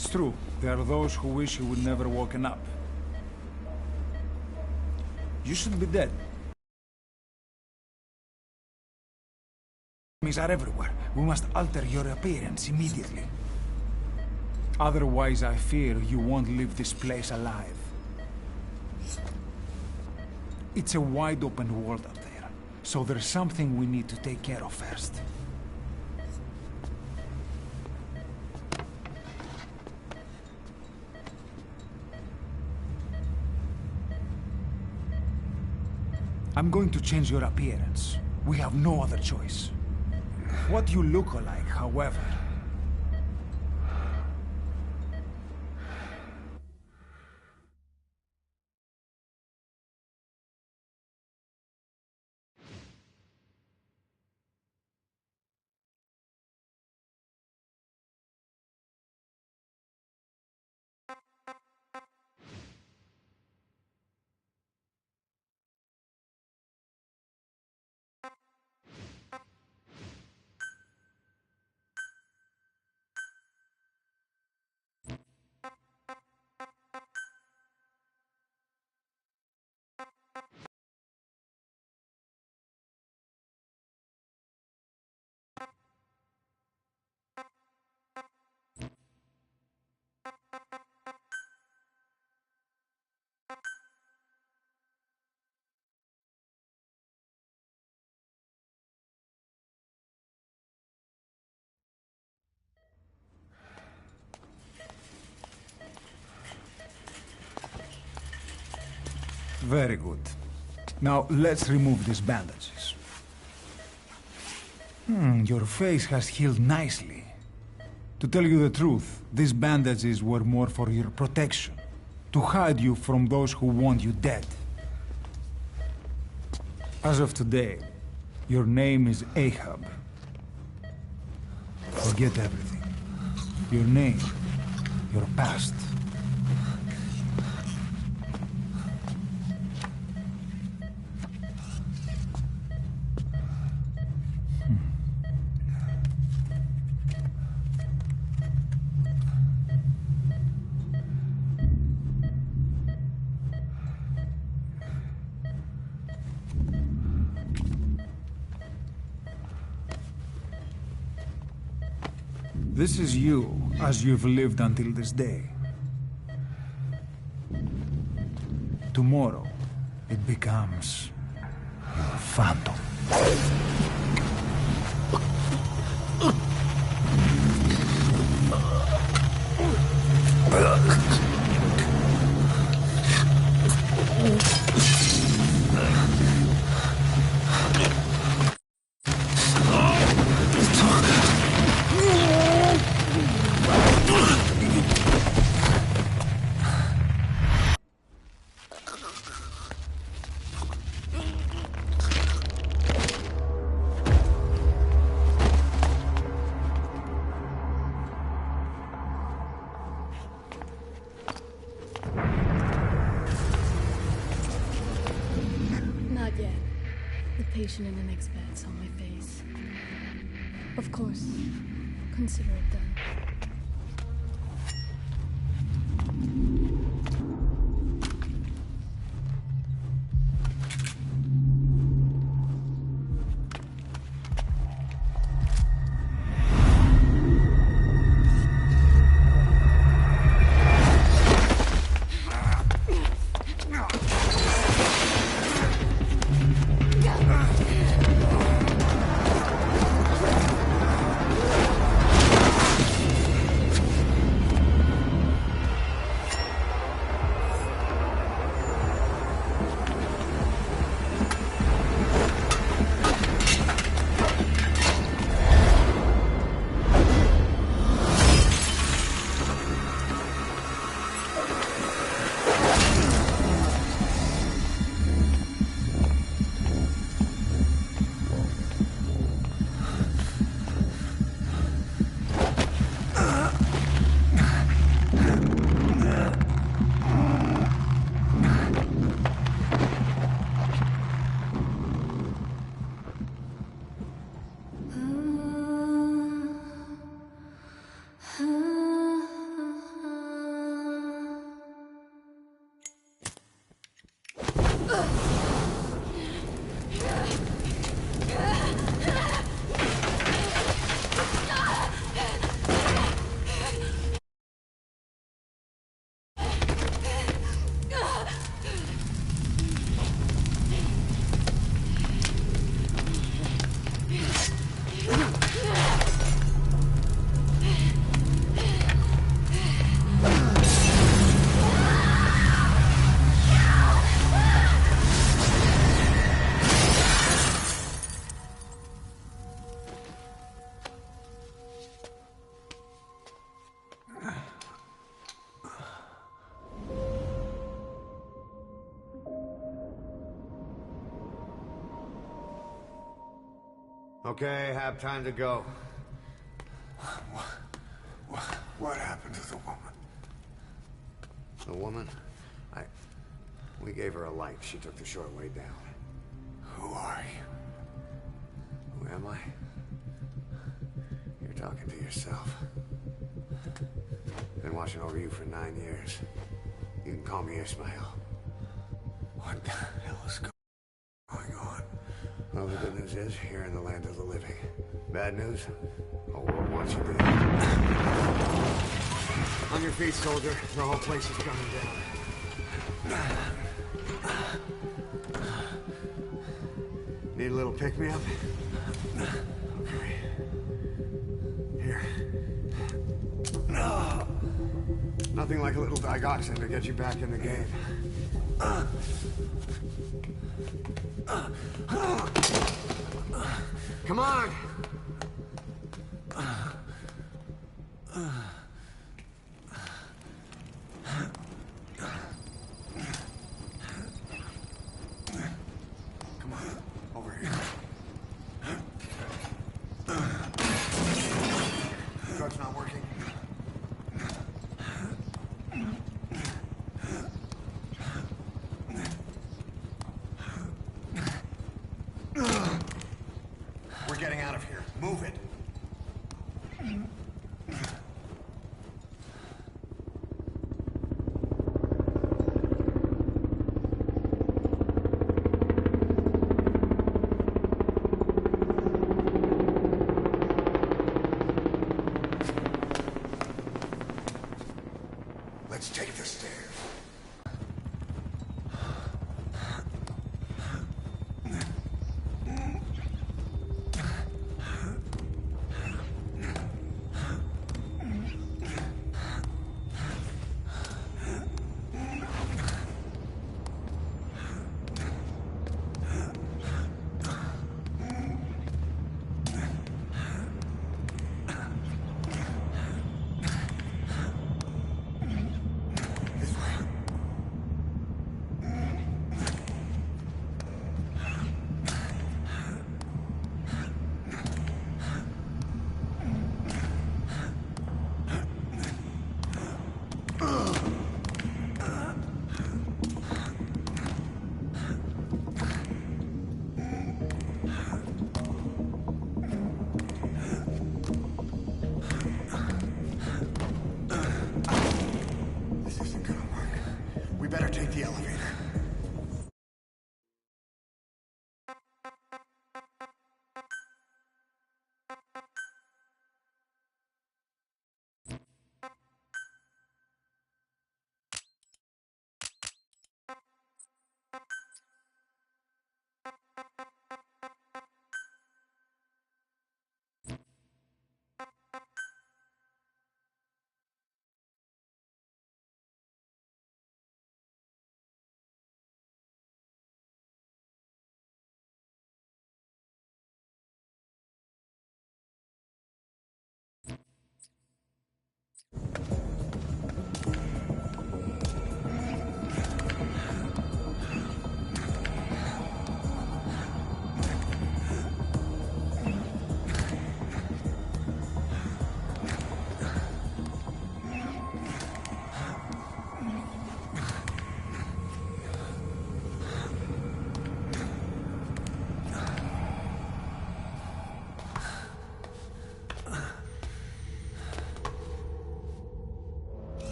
It's true. There are those who wish you would never woken up. You should be dead. Enemies are everywhere. We must alter your appearance immediately. Otherwise, I fear you won't leave this place alive. It's a wide open world up there, so there's something we need to take care of first. I'm going to change your appearance. We have no other choice. What you look like, however... Very good. Now, let's remove these bandages. Your face has healed nicely. To tell you the truth, these bandages were more for your protection. To hide you from those who want you dead. As of today, your name is Ahab. Forget everything. Your name, your past. This is you, as you've lived until this day. Tomorrow, it becomes your phantom. Patient in the next bed saw my face. Of course, consider it done. Okay, have time to go. What happened to the woman? The woman? We gave her a light. She took the short way down. Who are you? Who am I? You're talking to yourself. Been watching over you for 9 years. You can call me Ishmael. What the hell is going on? Well, the good news is, you're in the land of the living. Bad news? Whole world wants you dead. On your feet, soldier. The whole place is coming down. Need a little pick-me-up? Okay. Here. Nothing like a little digoxin to get you back in the game. Come on! Come on, over here. Drug's not working. We're getting out of here. Move it. Let's take the stairs. Better take the elevator.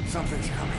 Something's coming.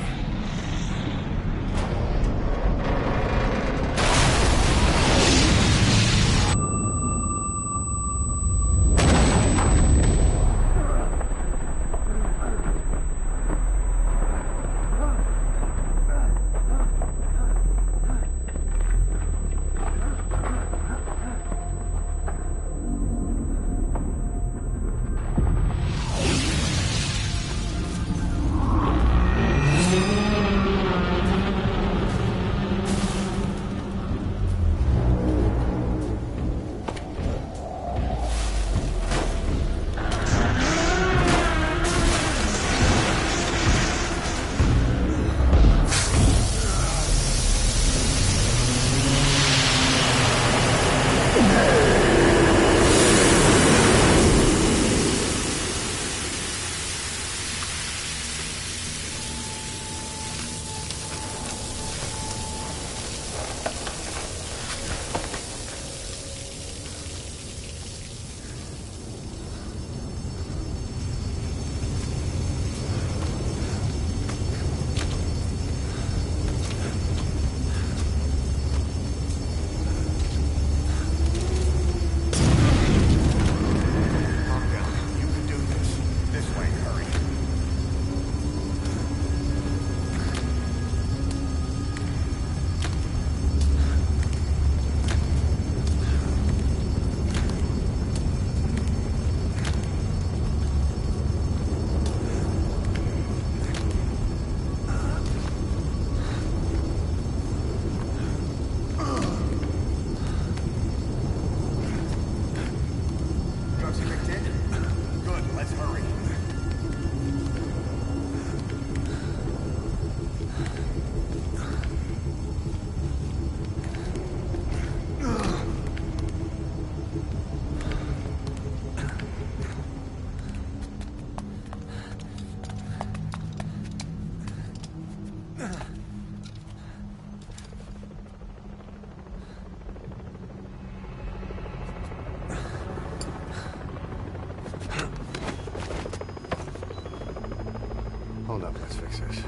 wound up. Let's fix this.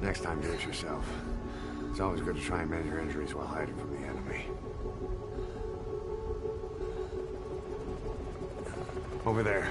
Next time, do it yourself. It's always good to try and mend your injuries while hiding from the enemy. Over there.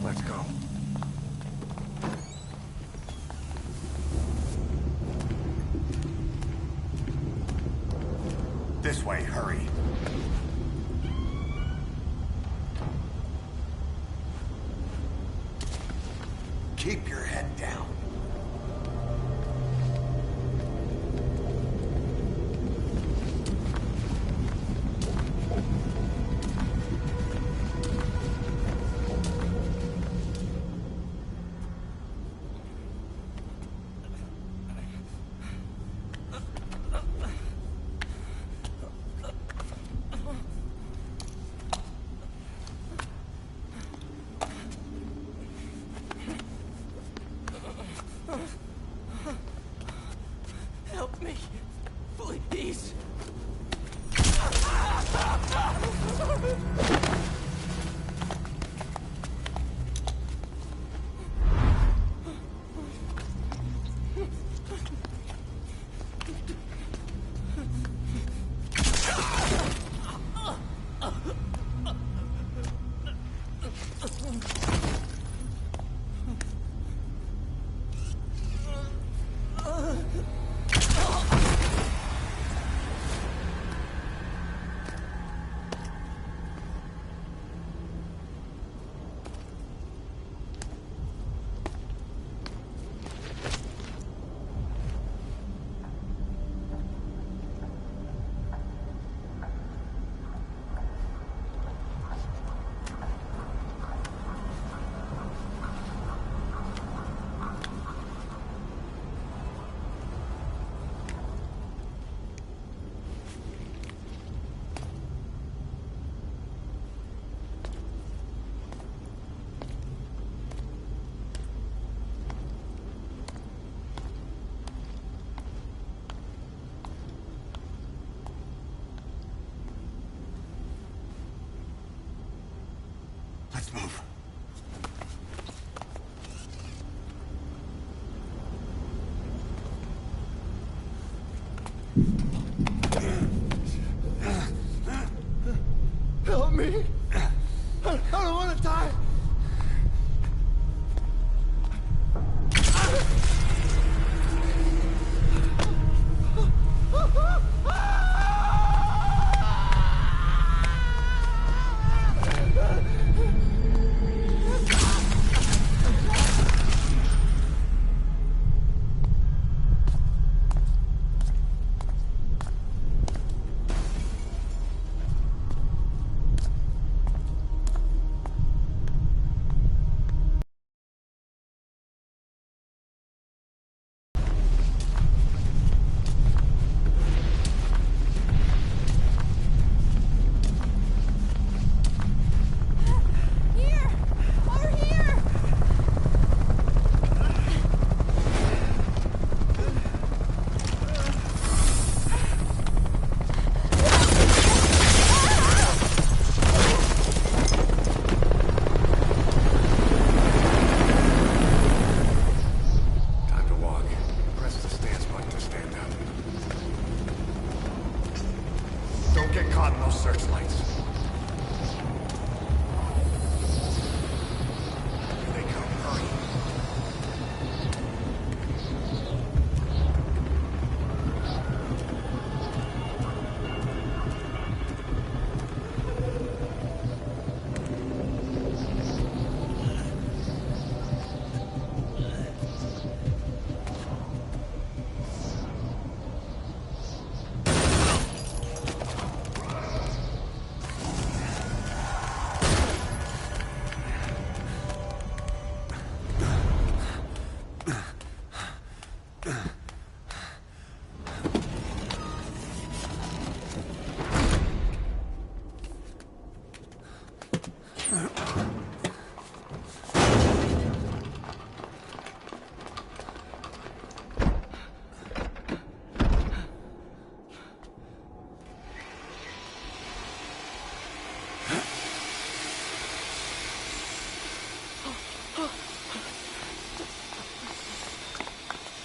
Let's go. This way, hurry. Keep your head down. Help me, please. Let's move. Help me. I don't want to die.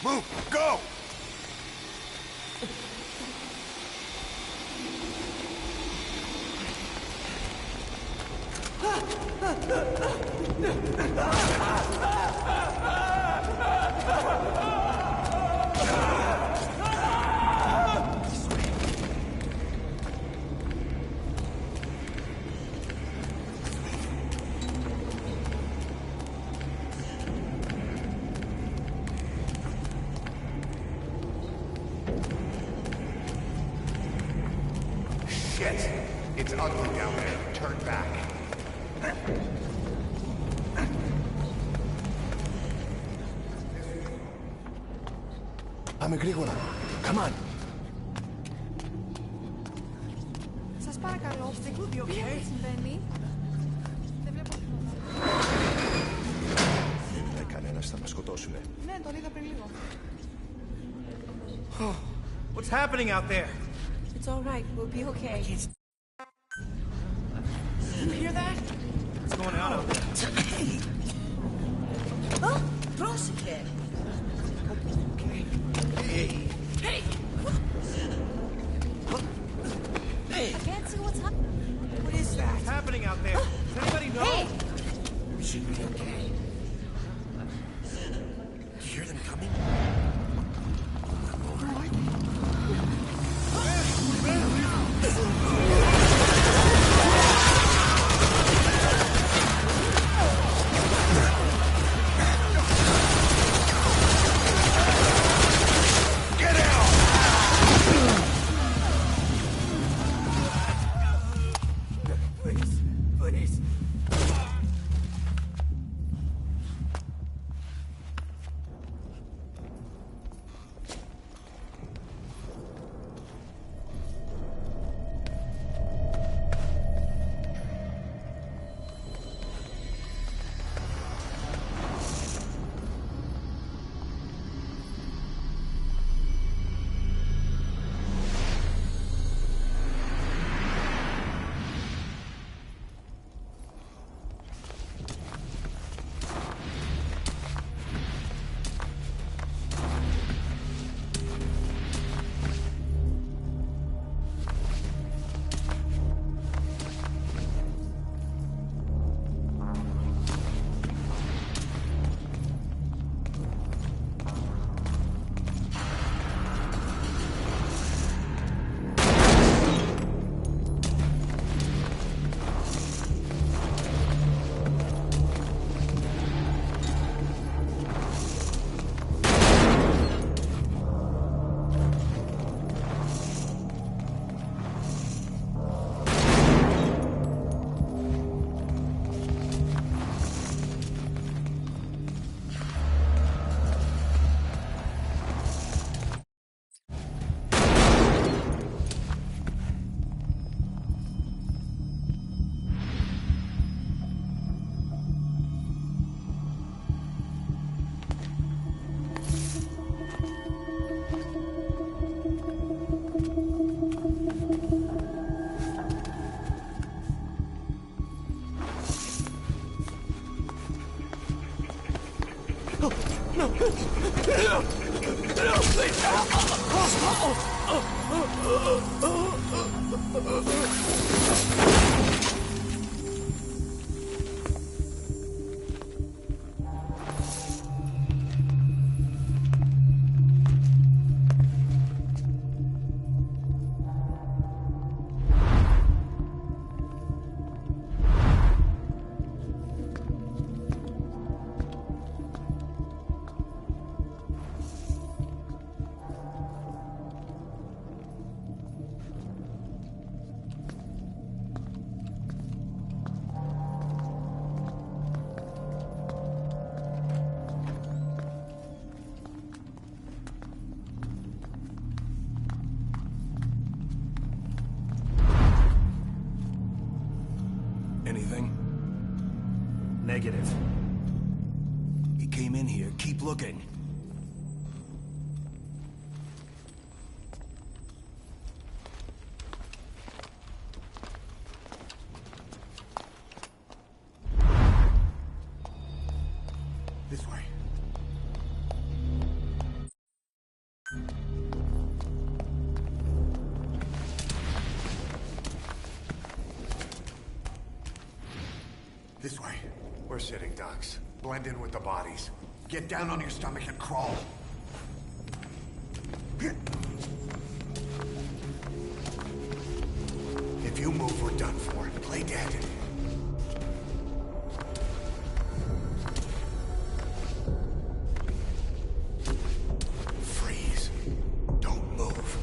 Move! Go! Shit! It's ugly down there. Turn back. Πάμε γρήγορα. Come on. Σας παρακαλώ, τι συμβαίνει? Δεν βλέπω τίποτα. Δεν είναι κανένας, θα μας σκοτώσουνε. Ναι, τον είδα πριν λίγο. What's happening out there? It's all right, we'll be okay. You hear that? What's going on out there? Oh, πρόσεχε. Hey! Hey! Hey! I can't see what's happening. What is that? What's happening out there? Does anybody know? Hey! We should be okay. You hear them coming? Anything? Negative. He came in here. Keep looking. This way. This way. We're sitting ducks. Blend in with the bodies. Get down on your stomach and crawl. If you move, we're done for. Play dead. Freeze. Don't move.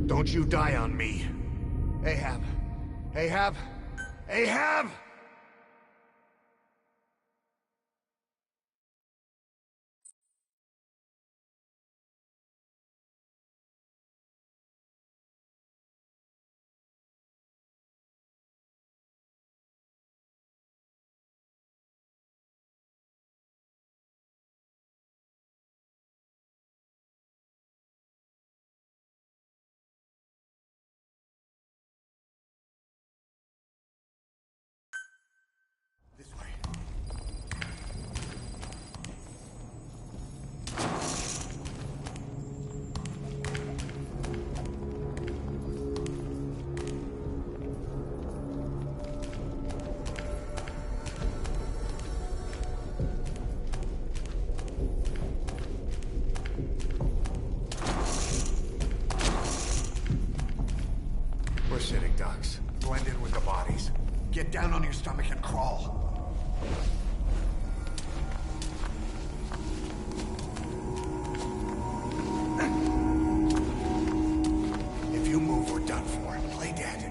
Don't you die on me. Ahab. Ahab. Ahab! This way. We're sitting ducks. Blend in with the bodies. Get down on your stomach and crawl. If you move, we're done for. Play dead.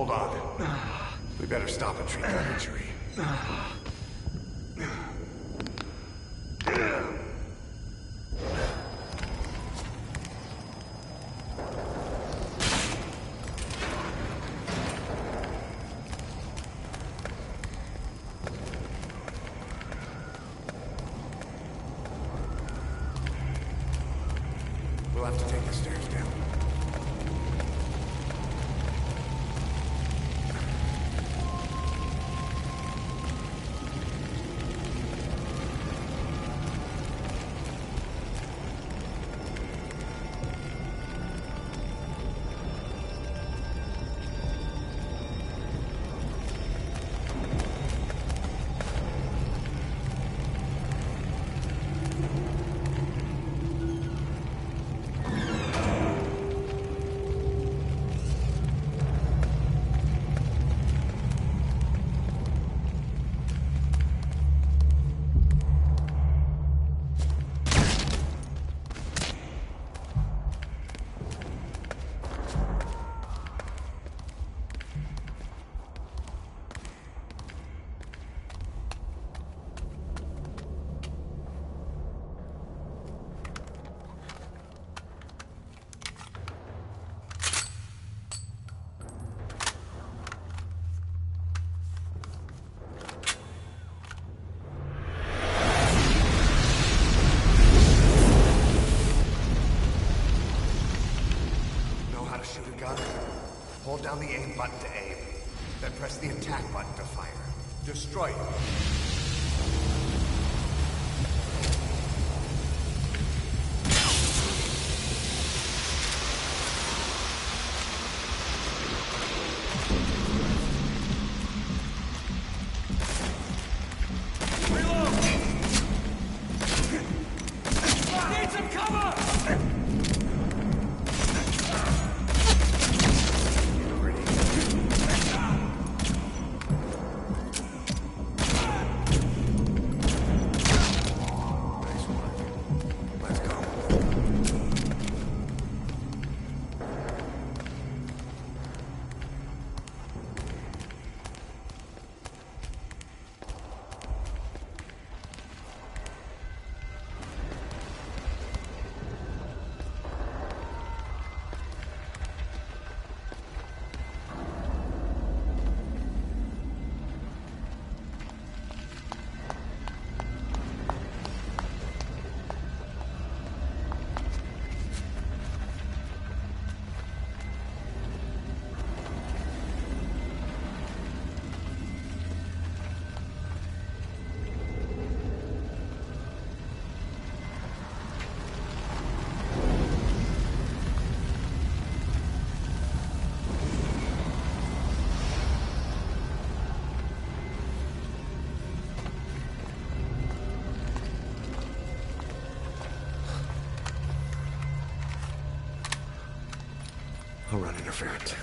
Hold on. We better stop and treat that injury. We'll have to take the stairs down. Shoot a gun. Hold down the aim button to aim. Then press the attack button to fire. Destroy it. I'll run interference.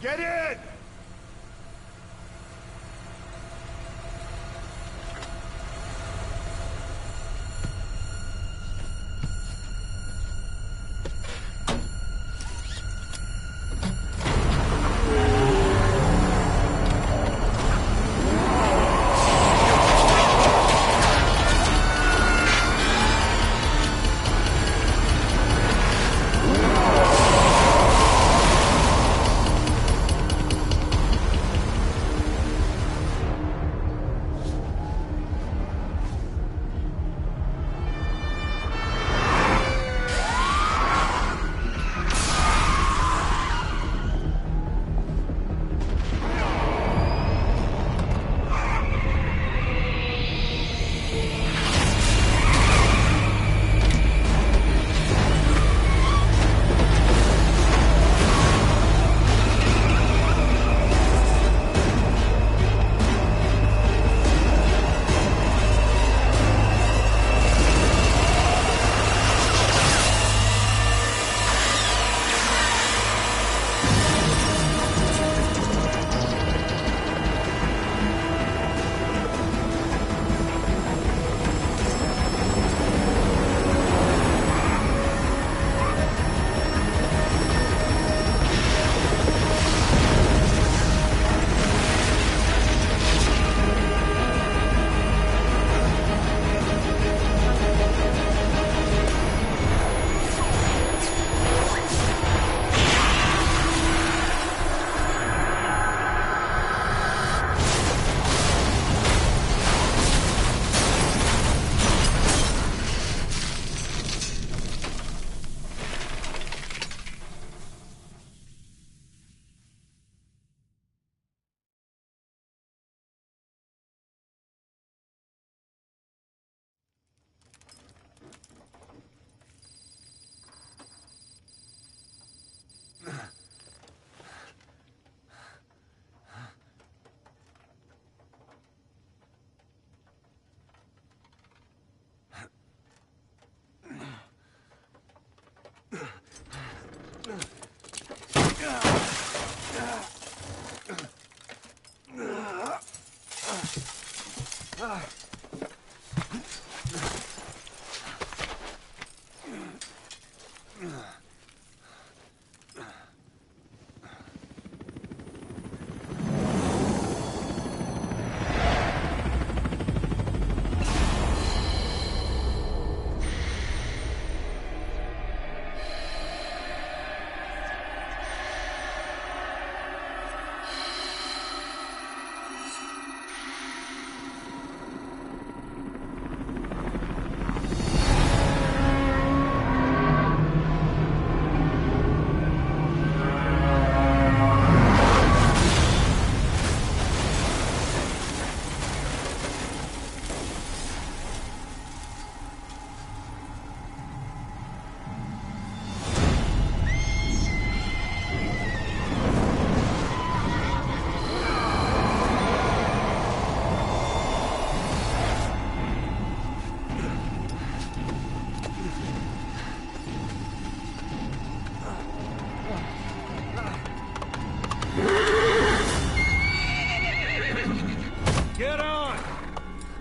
Get in!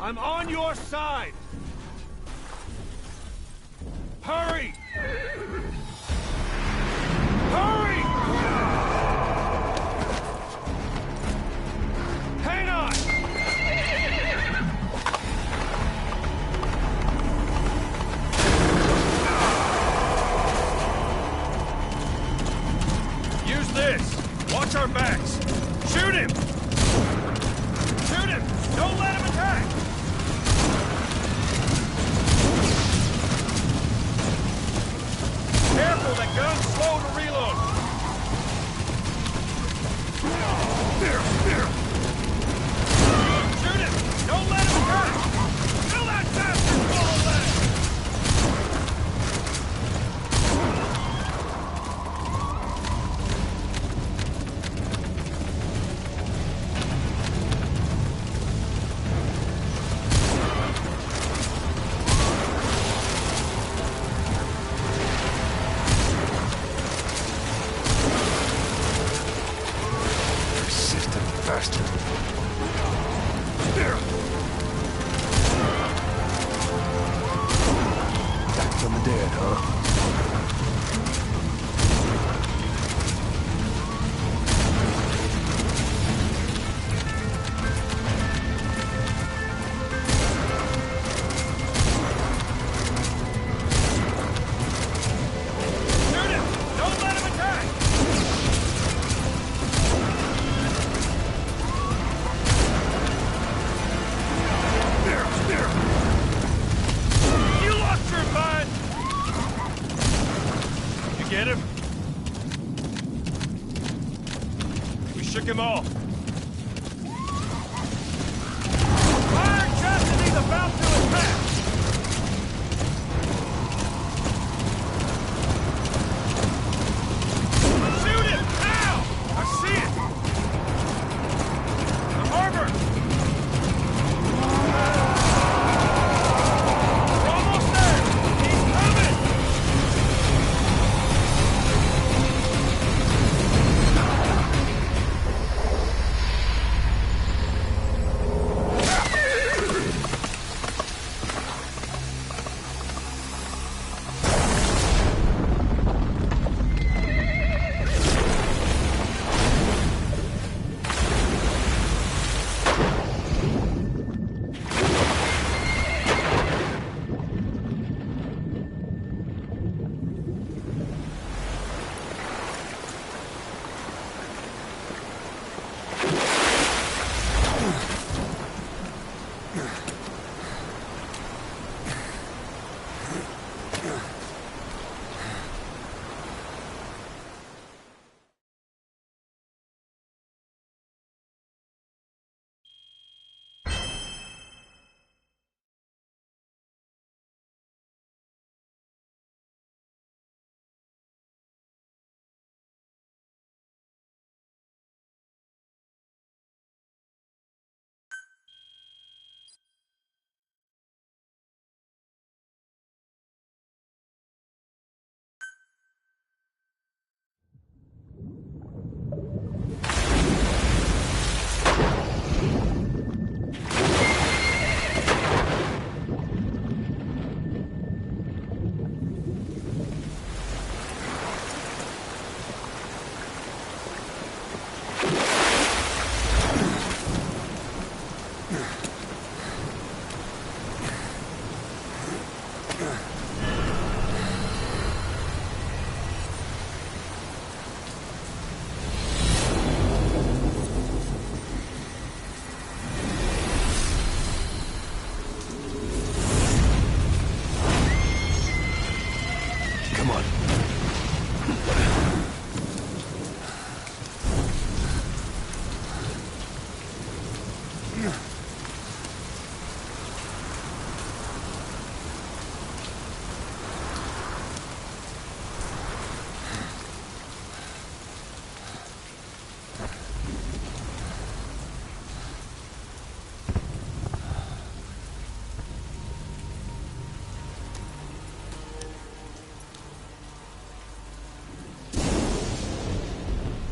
I'm on your side! Hurry! Hurry! Hang on! Use this! Watch our backs! Shoot him! Shoot him! Don't let him attack! Careful, that gun's slow to reload. Shoot him! Don't let him hurt! Kill that bastard full of lead! Get him? We shook him off. Iron Chastity's about to attack! Shoot him! Now! I see it! The harbor! We're almost there! He's coming!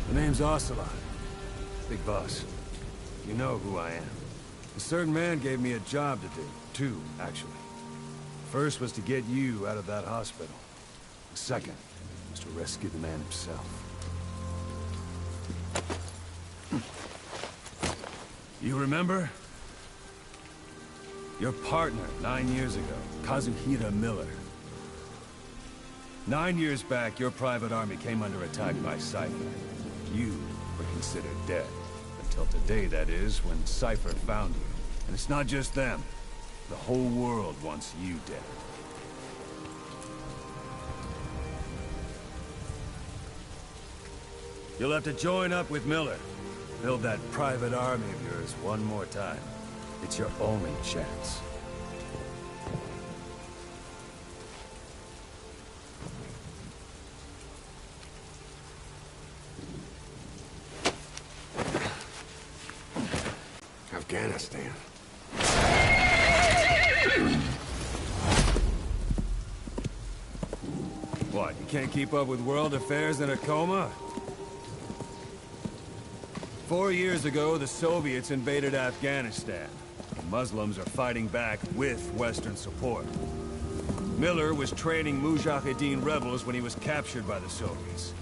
The name's Ocelot. Big boss. You know who I am. A certain man gave me a job to do. Two, actually. First was to get you out of that hospital. The second was to rescue the man himself. You remember? Your partner 9 years ago, Kazuhira Miller. 9 years back, your private army came under attack by Cypher. You were considered dead. Until today, that is, when Cypher found you. And it's not just them. The whole world wants you dead. You'll have to join up with Miller. Build that private army of yours one more time. It's your only chance. Afghanistan. What, you can't keep up with world affairs in a coma? 4 years ago, the Soviets invaded Afghanistan. The Muslims are fighting back with Western support. Miller was training Mujahideen rebels when he was captured by the Soviets.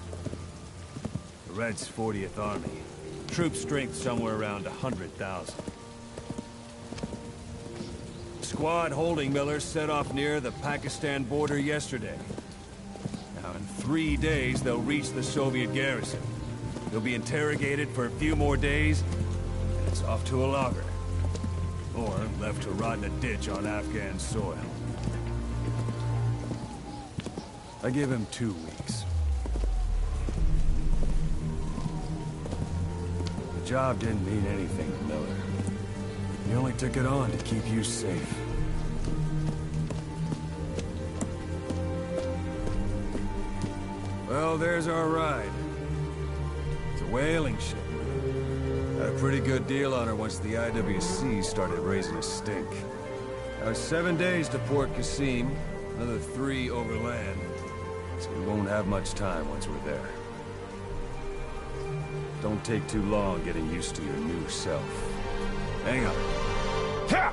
The Reds' 40th Army. Troop strength somewhere around 100,000. The squad holding Miller set off near the Pakistan border yesterday. Now, in 3 days, they'll reach the Soviet garrison. They'll be interrogated for a few more days, and it's off to a lager. Or left to rot in a ditch on Afghan soil. I give him 2 weeks. The job didn't mean anything to Miller. He only took it on to keep you safe. Well, there's our ride. It's a whaling ship. Had a pretty good deal on her once the IWC started raising a stink. Now 7 days to Port Qasim, another 3 overland. So we won't have much time once we're there. Don't take too long getting used to your new self. Hang on. Ha!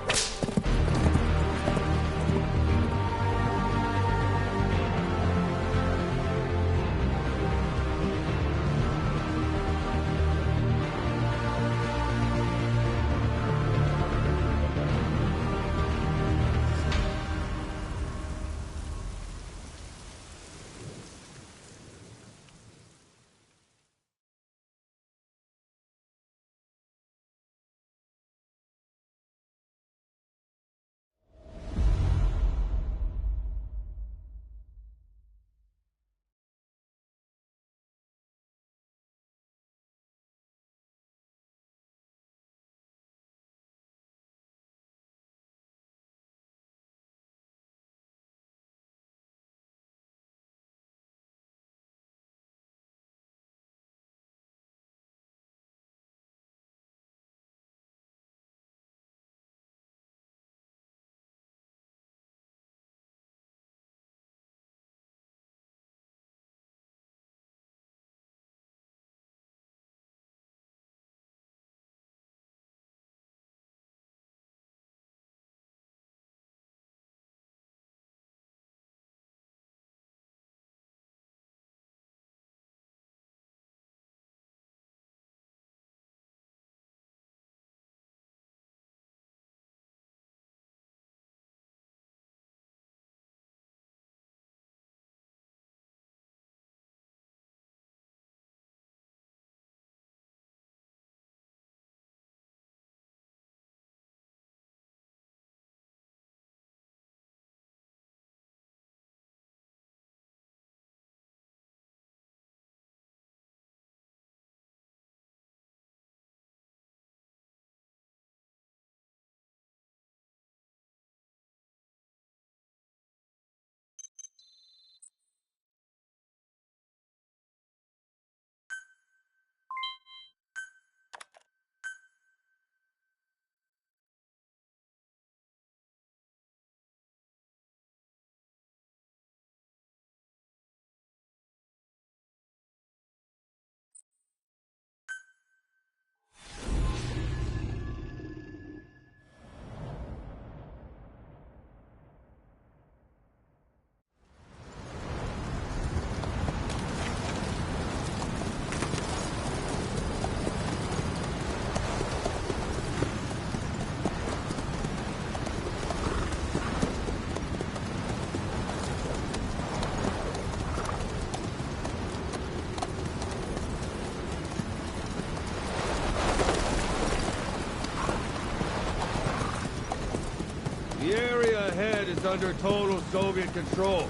The area ahead is under total Soviet control.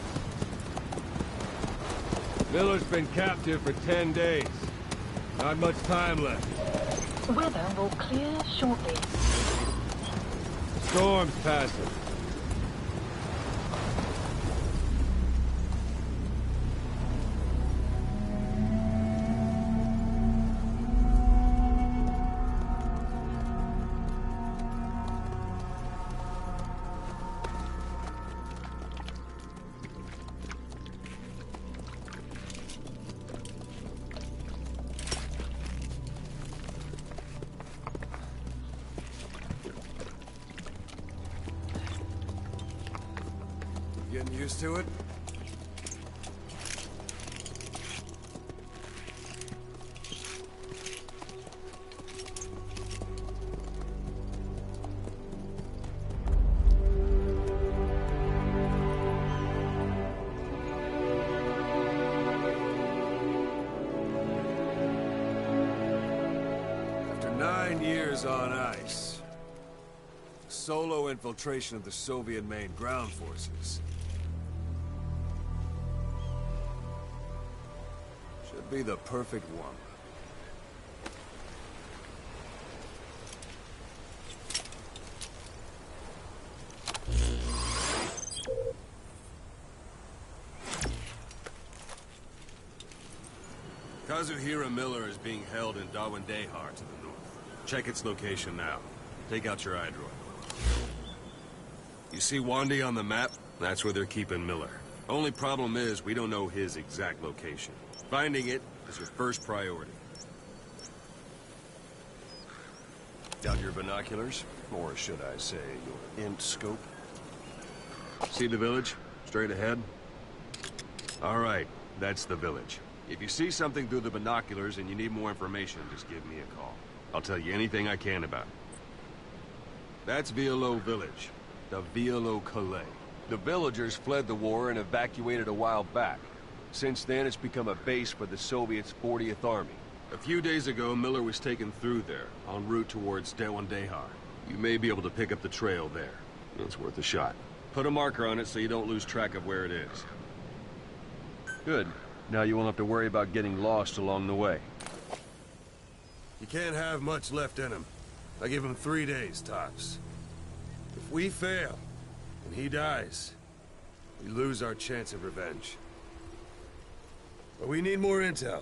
Miller's been captive for 10 days. Not much time left. Weather will clear shortly. Storm's passing. Getting used to it? After 9 years on ice, solo infiltration of the Soviet main ground forces should be the perfect one. Kazuhira Miller is being held in Dawandehar to the north. Check its location now. Take out your iDroid. You see Wandi on the map? That's where they're keeping Miller. Only problem is, we don't know his exact location. Finding it is your first priority. Got your binoculars? Or should I say, your int scope? See the village? Straight ahead? All right, that's the village. If you see something through the binoculars and you need more information, just give me a call. I'll tell you anything I can about it. That's Violo Village. The Violo Calais. The villagers fled the war and evacuated a while back. Since then, it's become a base for the Soviets' 40th Army. A few days ago, Miller was taken through there, en route towards Dawandehar. You may be able to pick up the trail there. It's worth a shot. Put a marker on it so you don't lose track of where it is. Good. Now you won't have to worry about getting lost along the way. You can't have much left in him. I give him 3 days, tops. If we fail, and he dies, we lose our chance of revenge. But we need more intel.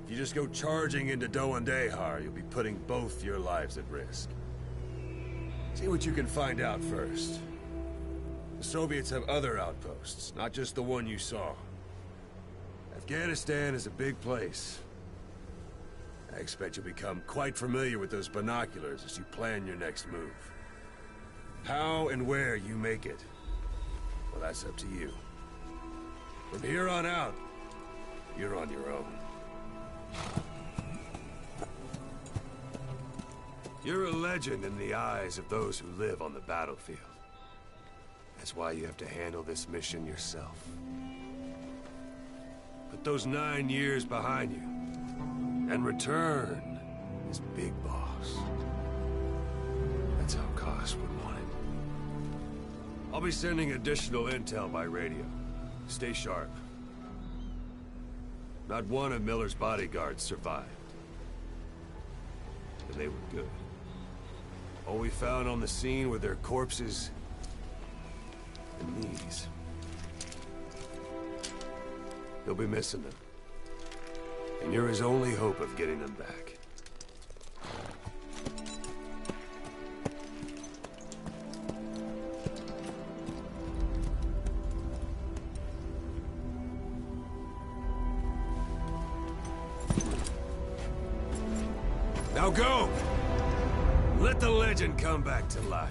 If you just go charging into Dawandehar, you'll be putting both your lives at risk. See what you can find out first. The Soviets have other outposts, not just the one you saw. Afghanistan is a big place. I expect you'll become quite familiar with those binoculars as you plan your next move. How and where you make it, well, that's up to you. From here on out, you're on your own. You're a legend in the eyes of those who live on the battlefield. That's why you have to handle this mission yourself. Put those 9 years behind you, and return as Big Boss. That's how Koss would want it. I'll be sending additional intel by radio. Stay sharp. Not one of Miller's bodyguards survived. And they were good. All we found on the scene were their corpses and knees. You'll be missing them. And you're his only hope of getting them back. Now go! Let the legend come back to life.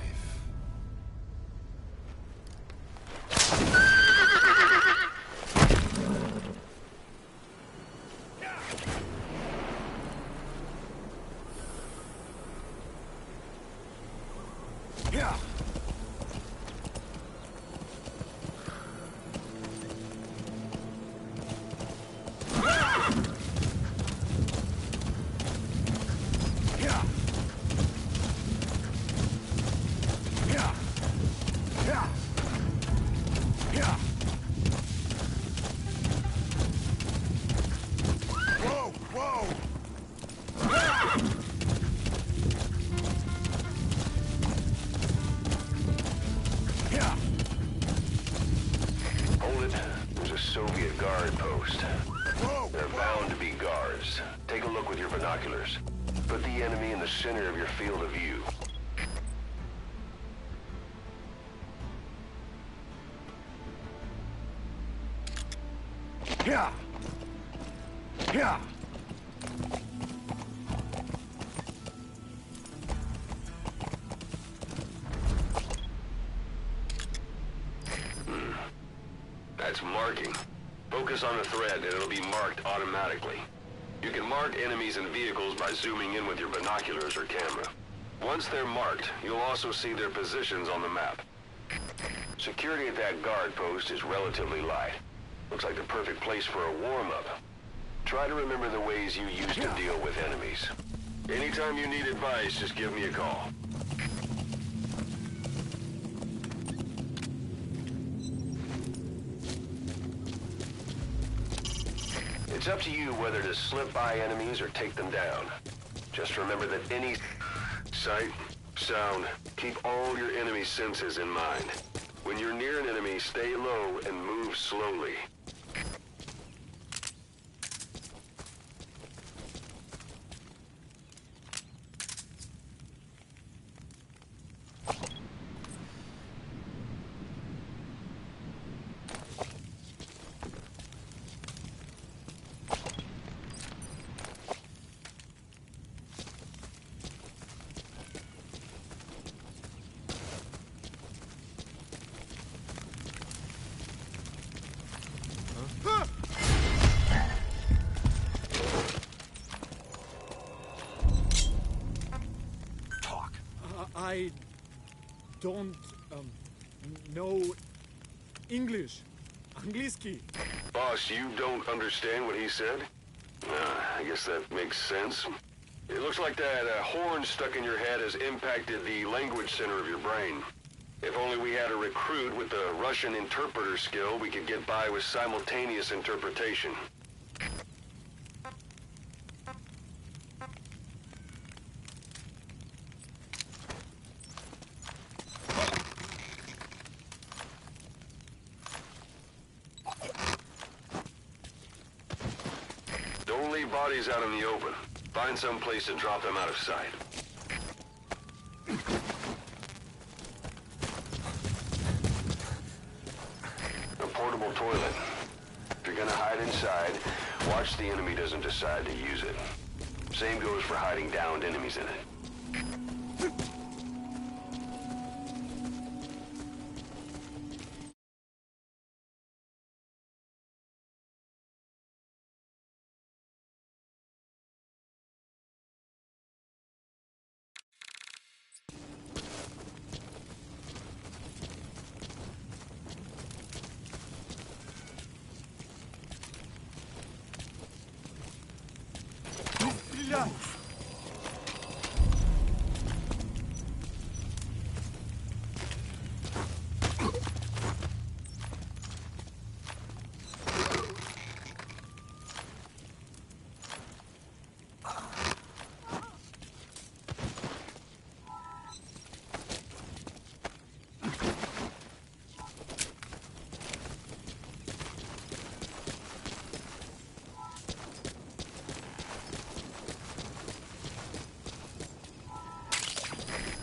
Take a look with your binoculars. Put the enemy in the center of your field of view. Yeah! Yeah! That's marking. Focus on the thread and it'll be marked automatically. You can mark enemies and vehicles by zooming in with your binoculars or camera. Once they're marked, you'll also see their positions on the map. Security at that guard post is relatively light. Looks like the perfect place for a warm-up. Try to remember the ways you used to deal with enemies. Anytime you need advice, just give me a call. It's up to you whether to slip by enemies or take them down. Just remember that any sight, sound, keep all your enemy senses in mind. When you're near an enemy, stay low and move slowly. I don't know English. Angliski. Boss, you don't understand what he said? I guess that makes sense. It looks like that horn stuck in your head has impacted the language center of your brain. If only we had a recruit with the Russian interpreter skill, we could get by with simultaneous interpretation. Don't leave bodies out in the open. Find some place to drop them out of sight. A portable toilet. If you're gonna hide inside, watch the enemy doesn't decide to use it. Same goes for hiding downed enemies in it.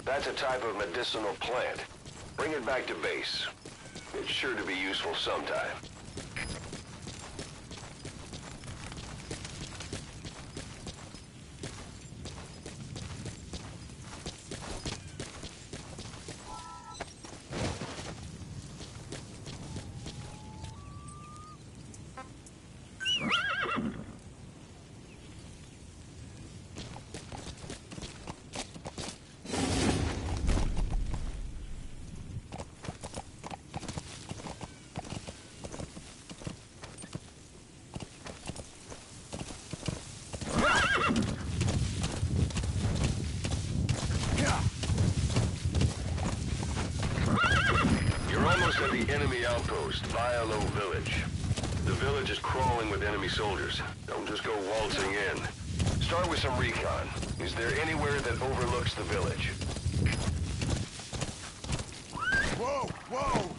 That's a type of medicinal plant. Bring it back to base. It's sure to be useful sometime. At the enemy outpost, Vialo Village. The village is crawling with enemy soldiers. Don't just go waltzing in. Start with some recon. Is there anywhere that overlooks the village? Whoa! Whoa!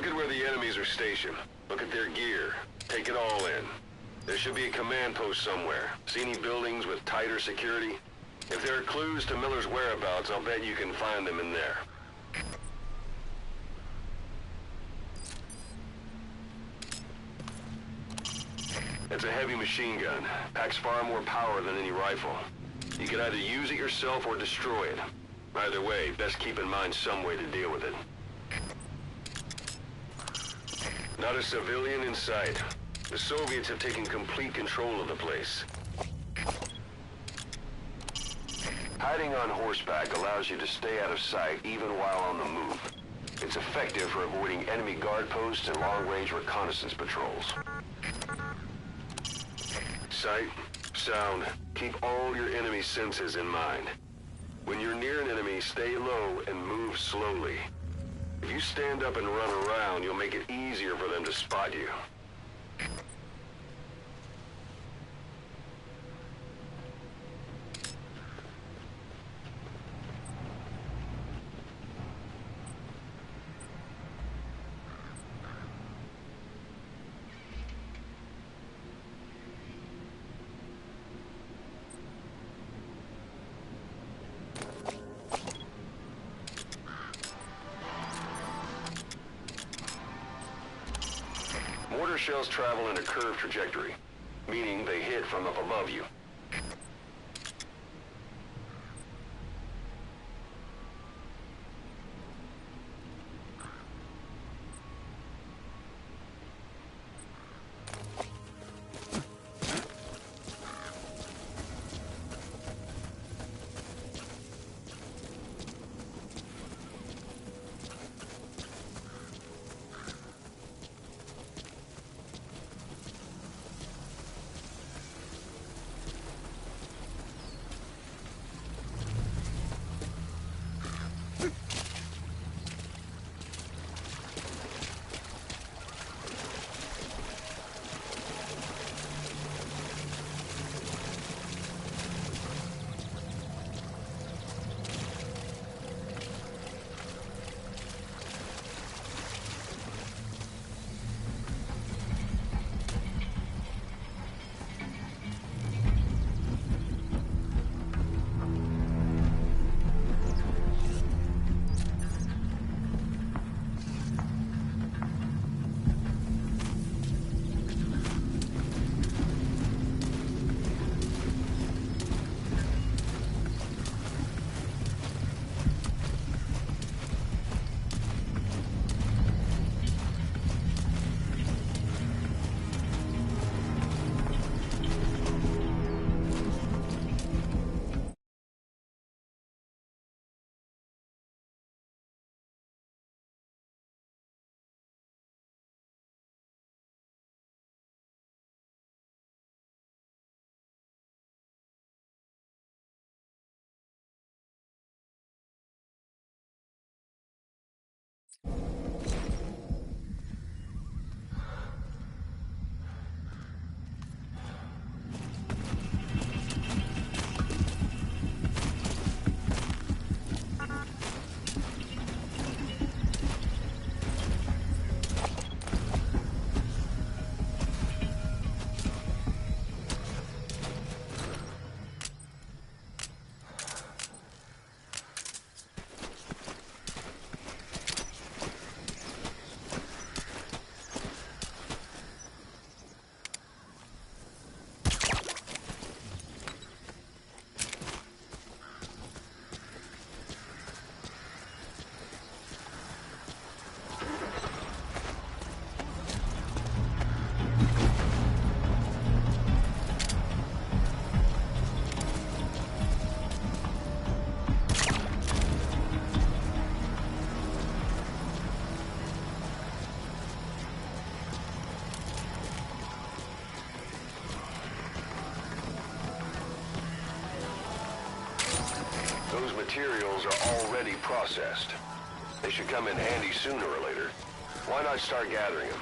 Look at where the enemies are stationed. Look at their gear. Take it all in. There should be a command post somewhere. See any buildings with tighter security? If there are clues to Miller's whereabouts, I'll bet you can find them in there. It's a heavy machine gun. Packs far more power than any rifle. You can either use it yourself or destroy it. Either way, best keep in mind some way to deal with it. Not a civilian in sight. The Soviets have taken complete control of the place. Hiding on horseback allows you to stay out of sight even while on the move. It's effective for avoiding enemy guard posts and long-range reconnaissance patrols. Sight, sound, keep all your enemy senses in mind. When you're near an enemy, stay low and move slowly. If you stand up and run around, you'll make it easier for them to spot you. Mortar shells travel in a curved trajectory, meaning they hit from up above you. Those materials are already processed. They should come in handy sooner or later. Why not start gathering them?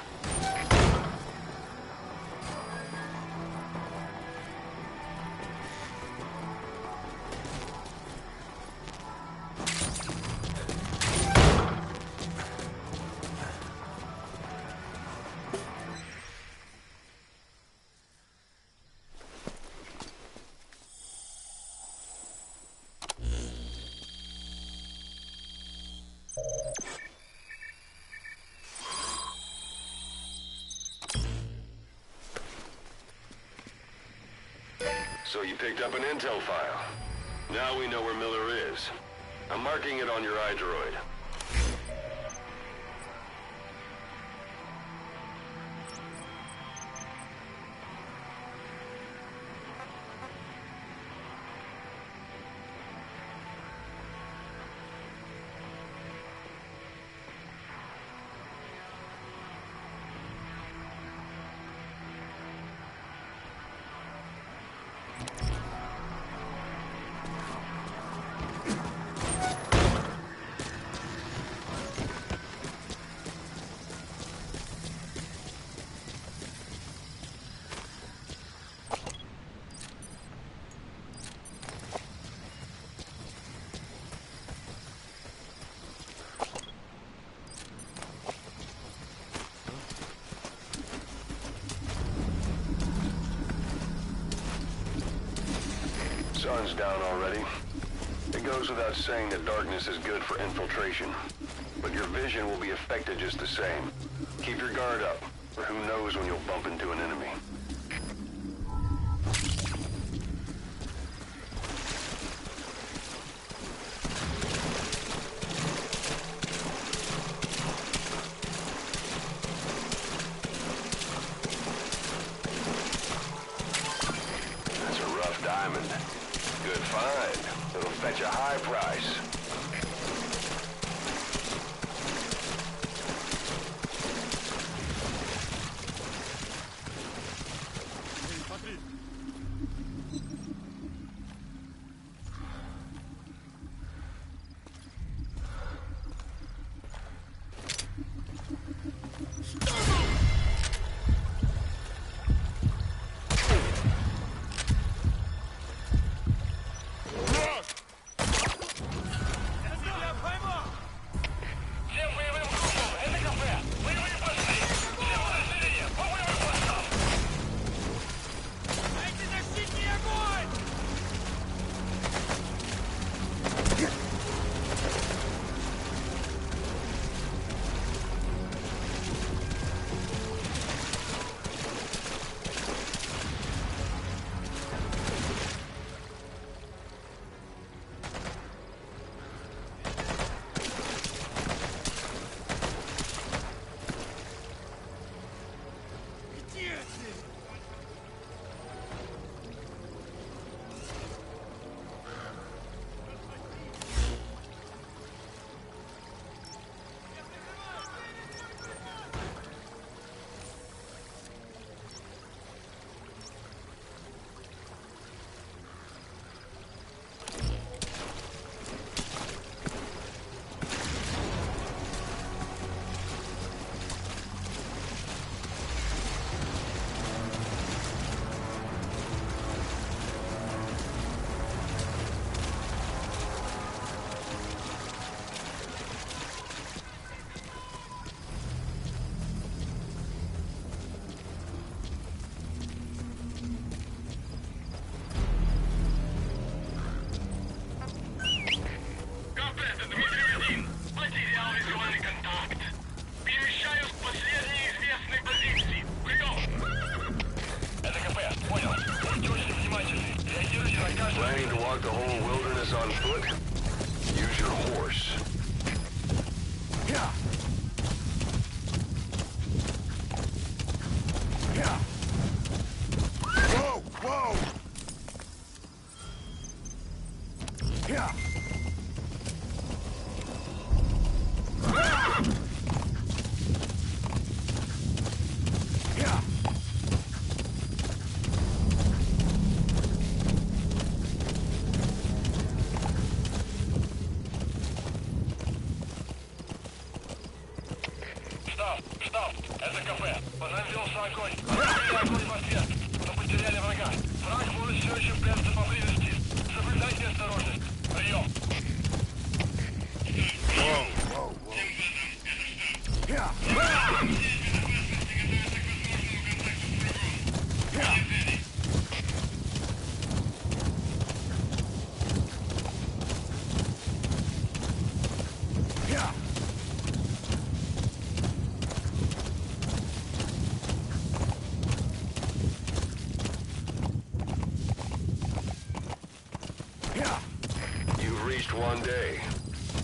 So you picked up an intel file. Now we know where Miller is. I'm marking it on your iDroid. Sun's down already. It goes without saying that darkness is good for infiltration. But your vision will be affected just the same. Keep your guard up, or who knows when you'll bump into an enemy. That's a rough diamond. Good find. It'll fetch a high price. Planning to walk the whole wilderness on foot? Use your horse. Yeah. Yeah. Whoa, whoa. Yeah. Yeah. Штаб, это кафе. Поднялся огонь. Открыли огонь в ответ. Мы потеряли врага. Враг может все еще прятаться поблизости. Соблюдайте осторожность. Прием.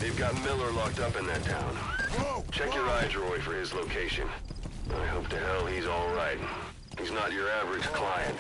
They've got Miller locked up in that town. Check your iDroid for his location. I hope to hell he's all right. He's not your average client.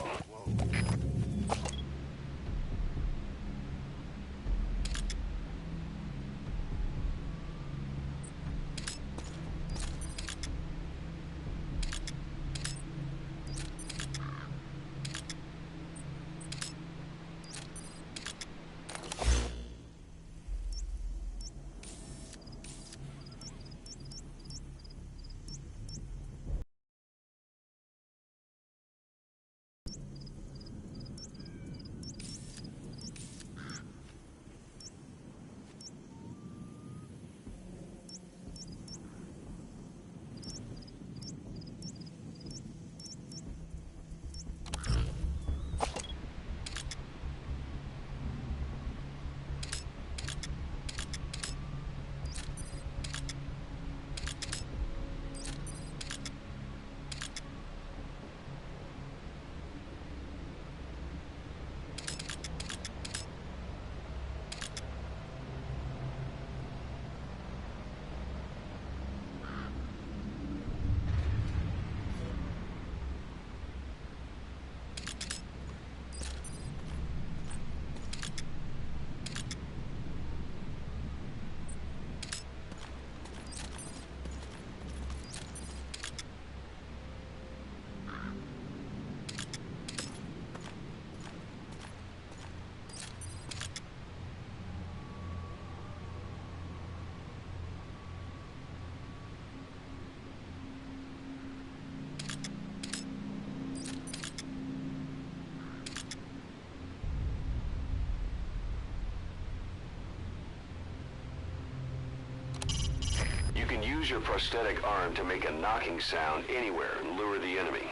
You can use your prosthetic arm to make a knocking sound anywhere and lure the enemy.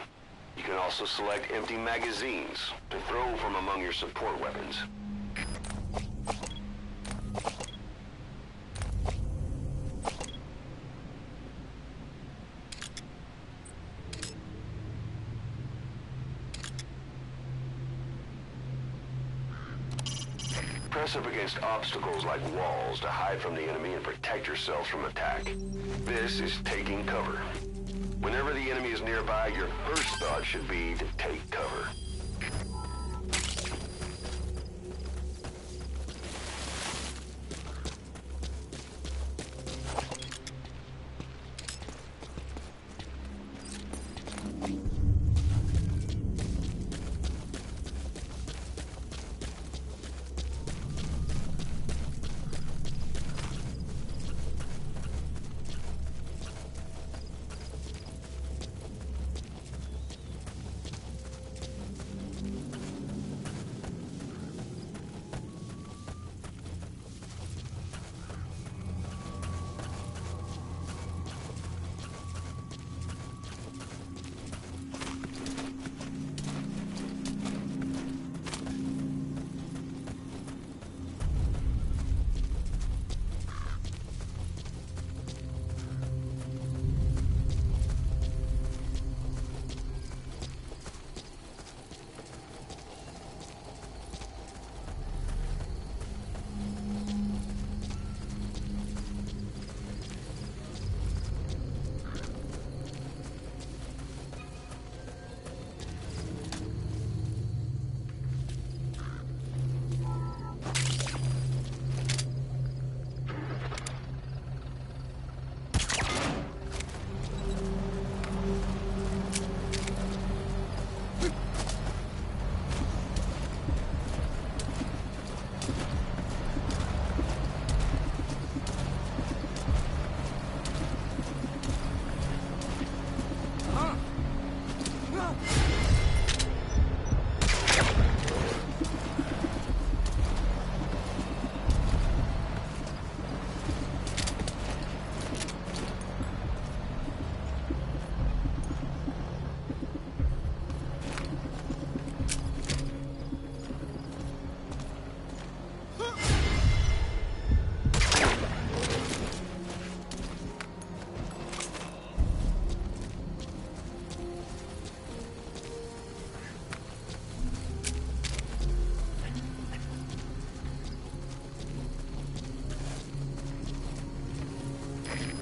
You can also select empty magazines to throw from among your support weapons. Press up against obstacles like walls to hide from the enemy and protect yourselves from attack. This is taking cover. Whenever the enemy is nearby, your first thought should be to take cover.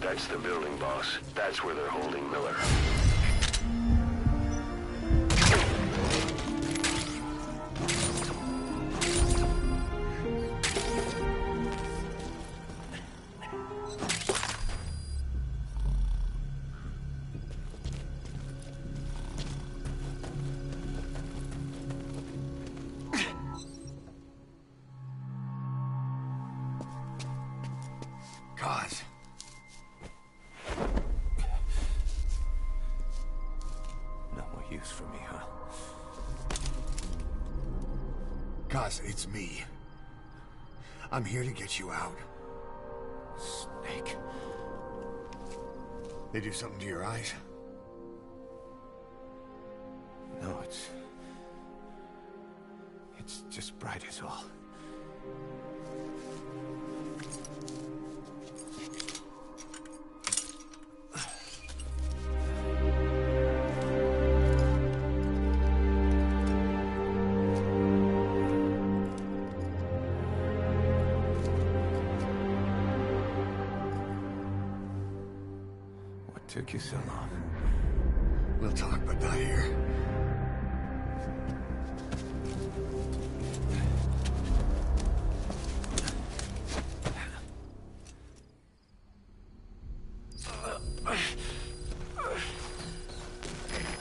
That's the building, boss. That's where they're holding Miller. Cause. No more use for me, huh? Cause, it's me. I'm here to get you out. Snake. They do something to your eyes? No, it's just bright as all. What took you so long? We'll talk, but not here.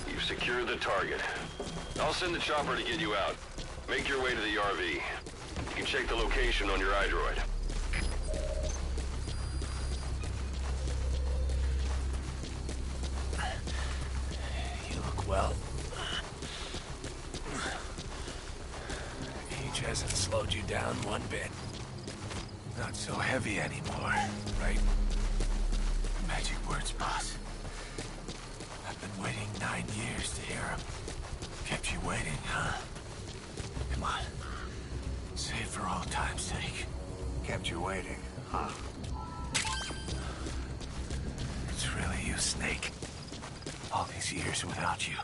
You've secured the target. I'll send the chopper to get you out. Make your way to the RV. You can check the location on your iDroid. You look well. Age hasn't slowed you down one bit. Not so heavy anymore, right? Magic words, boss. I've been waiting 9 years to hear them. Kept you waiting, huh? Come on. Say it for all time's sake. Kept you waiting, huh? It's really you, Snake. All these years without you.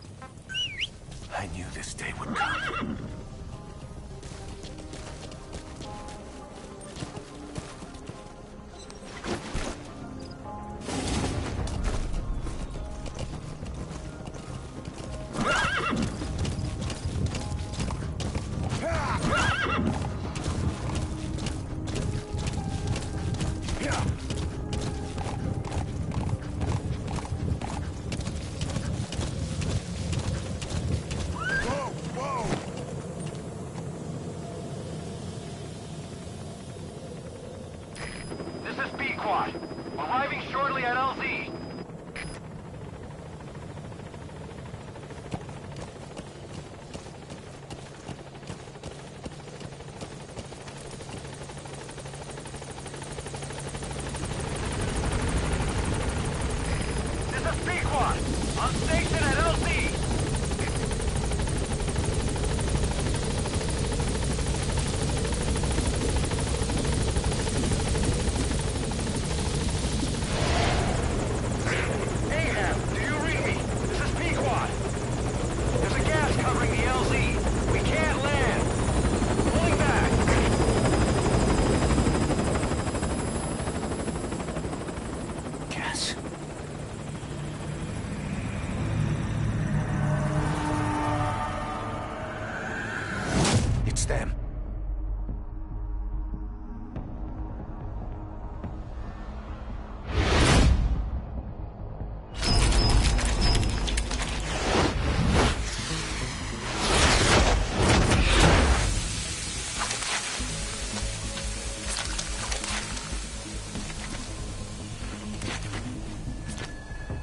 I knew this day would come. Arriving shortly at LZ. This is Pequod. On station at LZ. It's them.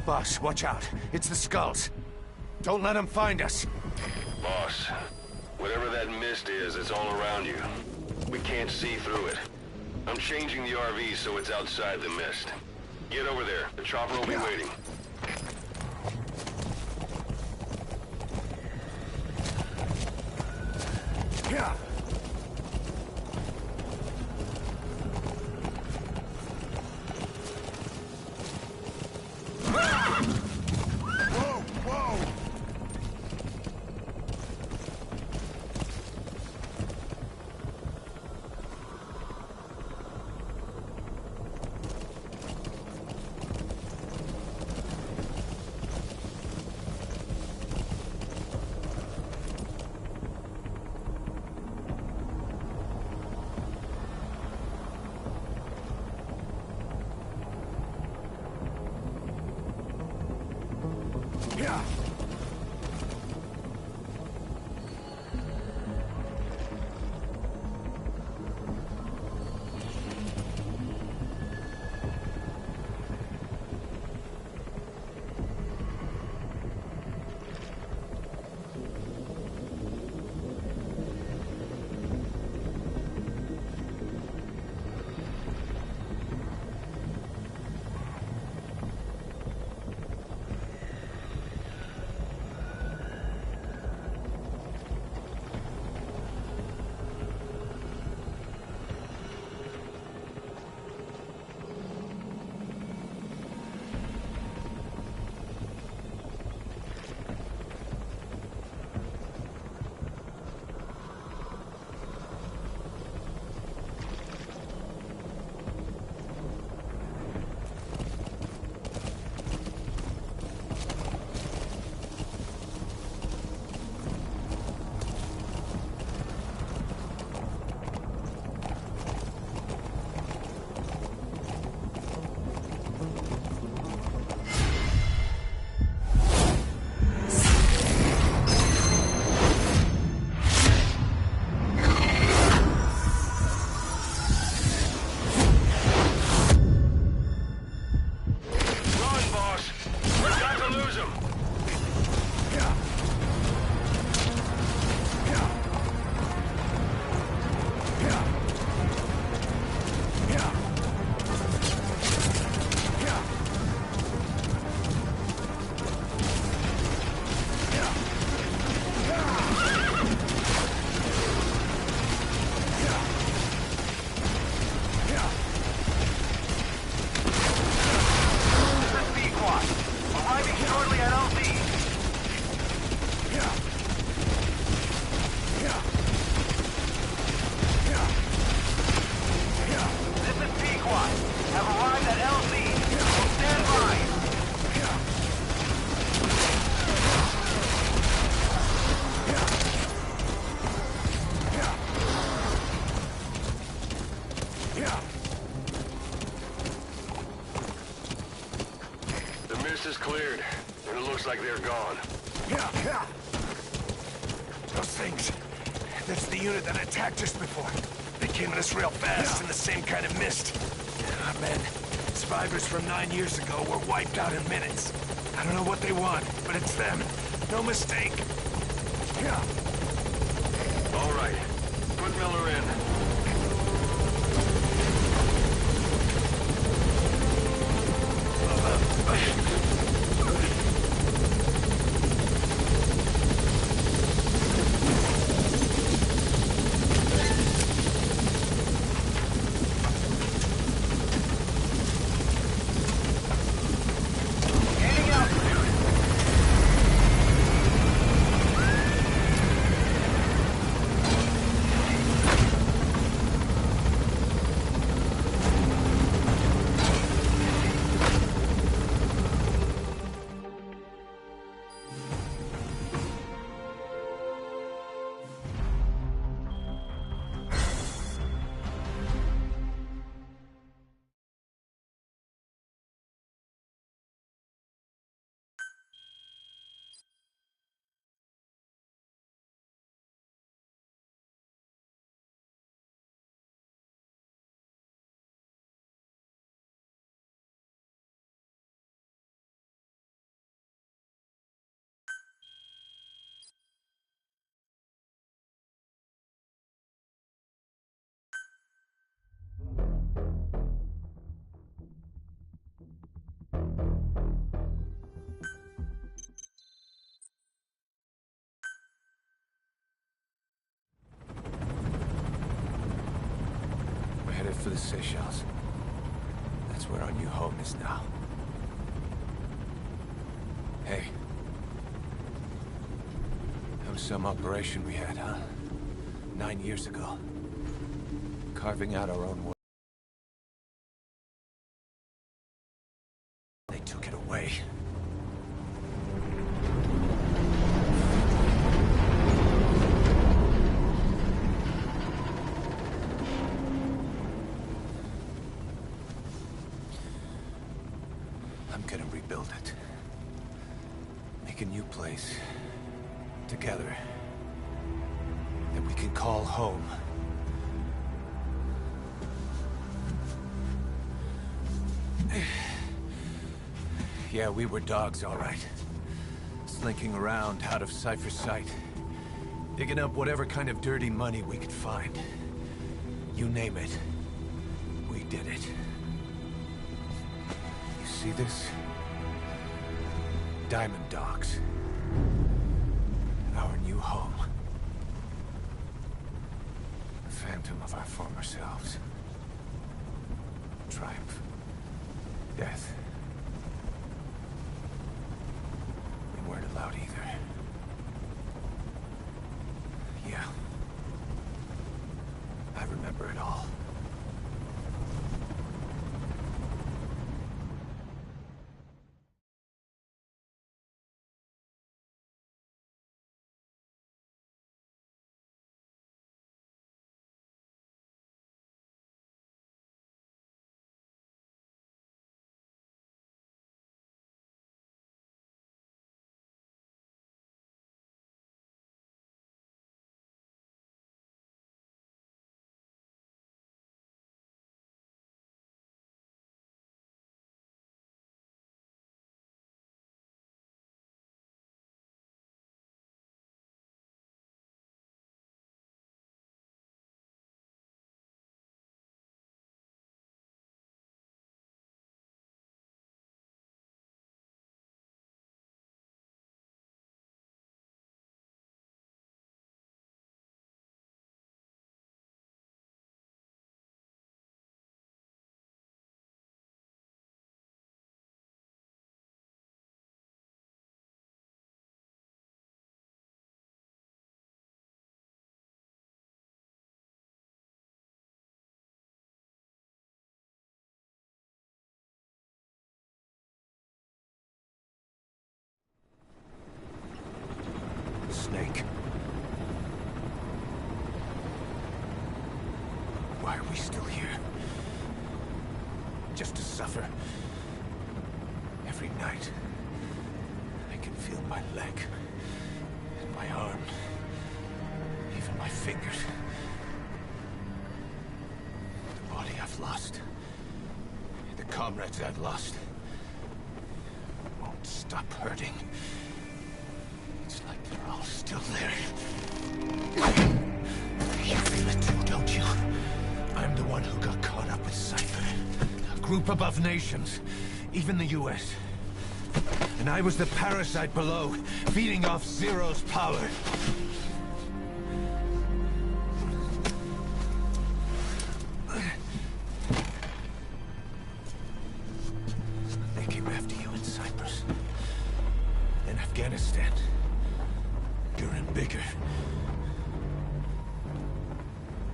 Boss, watch out. It's the Skulls. Don't let them find us. Boss, whatever that mist is, it's all around you. We can't see through it. I'm changing the RV so it's outside the mist. Get over there. The chopper will be waiting. Yeah. coast is cleared, and it looks like they're gone. Yeah. Those things. That's the unit that attacked just before. They came at us real fast in the same kind of mist. Ah, man. Survivors from 9 years ago were wiped out in minutes. I don't know what they want, but it's them. No mistake. Yeah. All right. Put Miller in. Headed for the Seychelles. That's where our new home is now. Hey. That was some operation we had, huh? 9 years ago. Carving out our own world. They took it away. I'm gonna rebuild it. Make a new place. Together. That we can call home. Yeah, we were dogs, all right. Slinking around out of Cypher's sight. Digging up whatever kind of dirty money we could find. You name it. We did it. You see this? Diamond Dogs. Our new home. A phantom of our former selves. Triumph. Death. We weren't allowed either. Yeah. I remember it all. Snake. Why are we still here? Just to suffer? Every night, I can feel my leg, and my arm, even my fingers. The body I've lost, the comrades I've lost, won't stop hurting. It's like they're all still there. You feel it too, don't you? I'm the one who got caught up with Cypher. A group above nations, even the US. And I was the parasite below, feeding off Zero's power. They came after you in Cyprus. In Afghanistan. You're in bigger.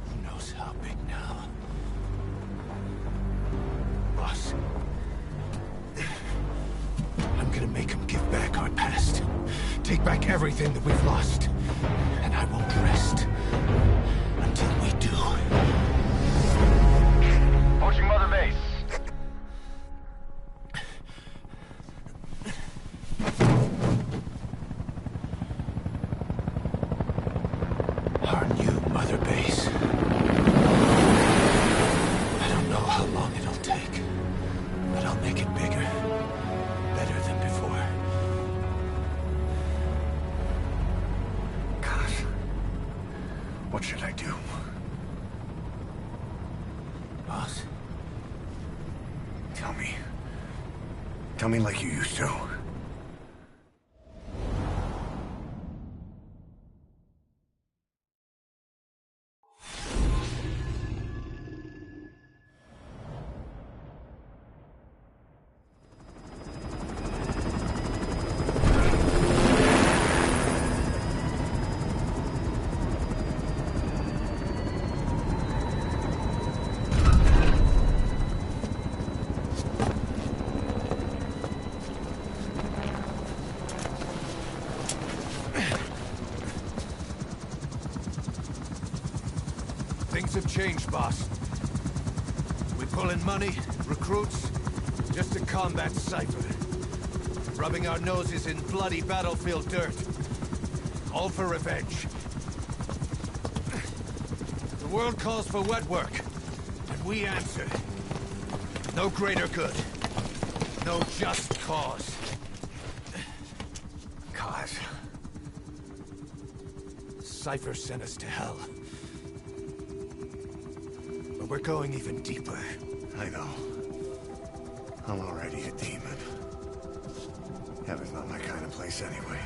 Who knows how big now? Boss. I'm gonna make them give back our past. Take back everything that we've lost. And I won't rest until we do. Approaching Mother Base. Our new Mother Base. I don't know how long it'll take, but I'll make it bigger. Better than before. Gosh. What should I do? Boss? Tell me. Tell me like you used to. Things have changed, boss. We pull in money, recruits, just to combat Cypher. Rubbing our noses in bloody battlefield dirt. All for revenge. The world calls for wet work, and we answer. No greater good. No just cause. Cause? Cypher sent us to hell. But we're going even deeper. I know. I'm already a demon. Heaven's not my kind of place anyway.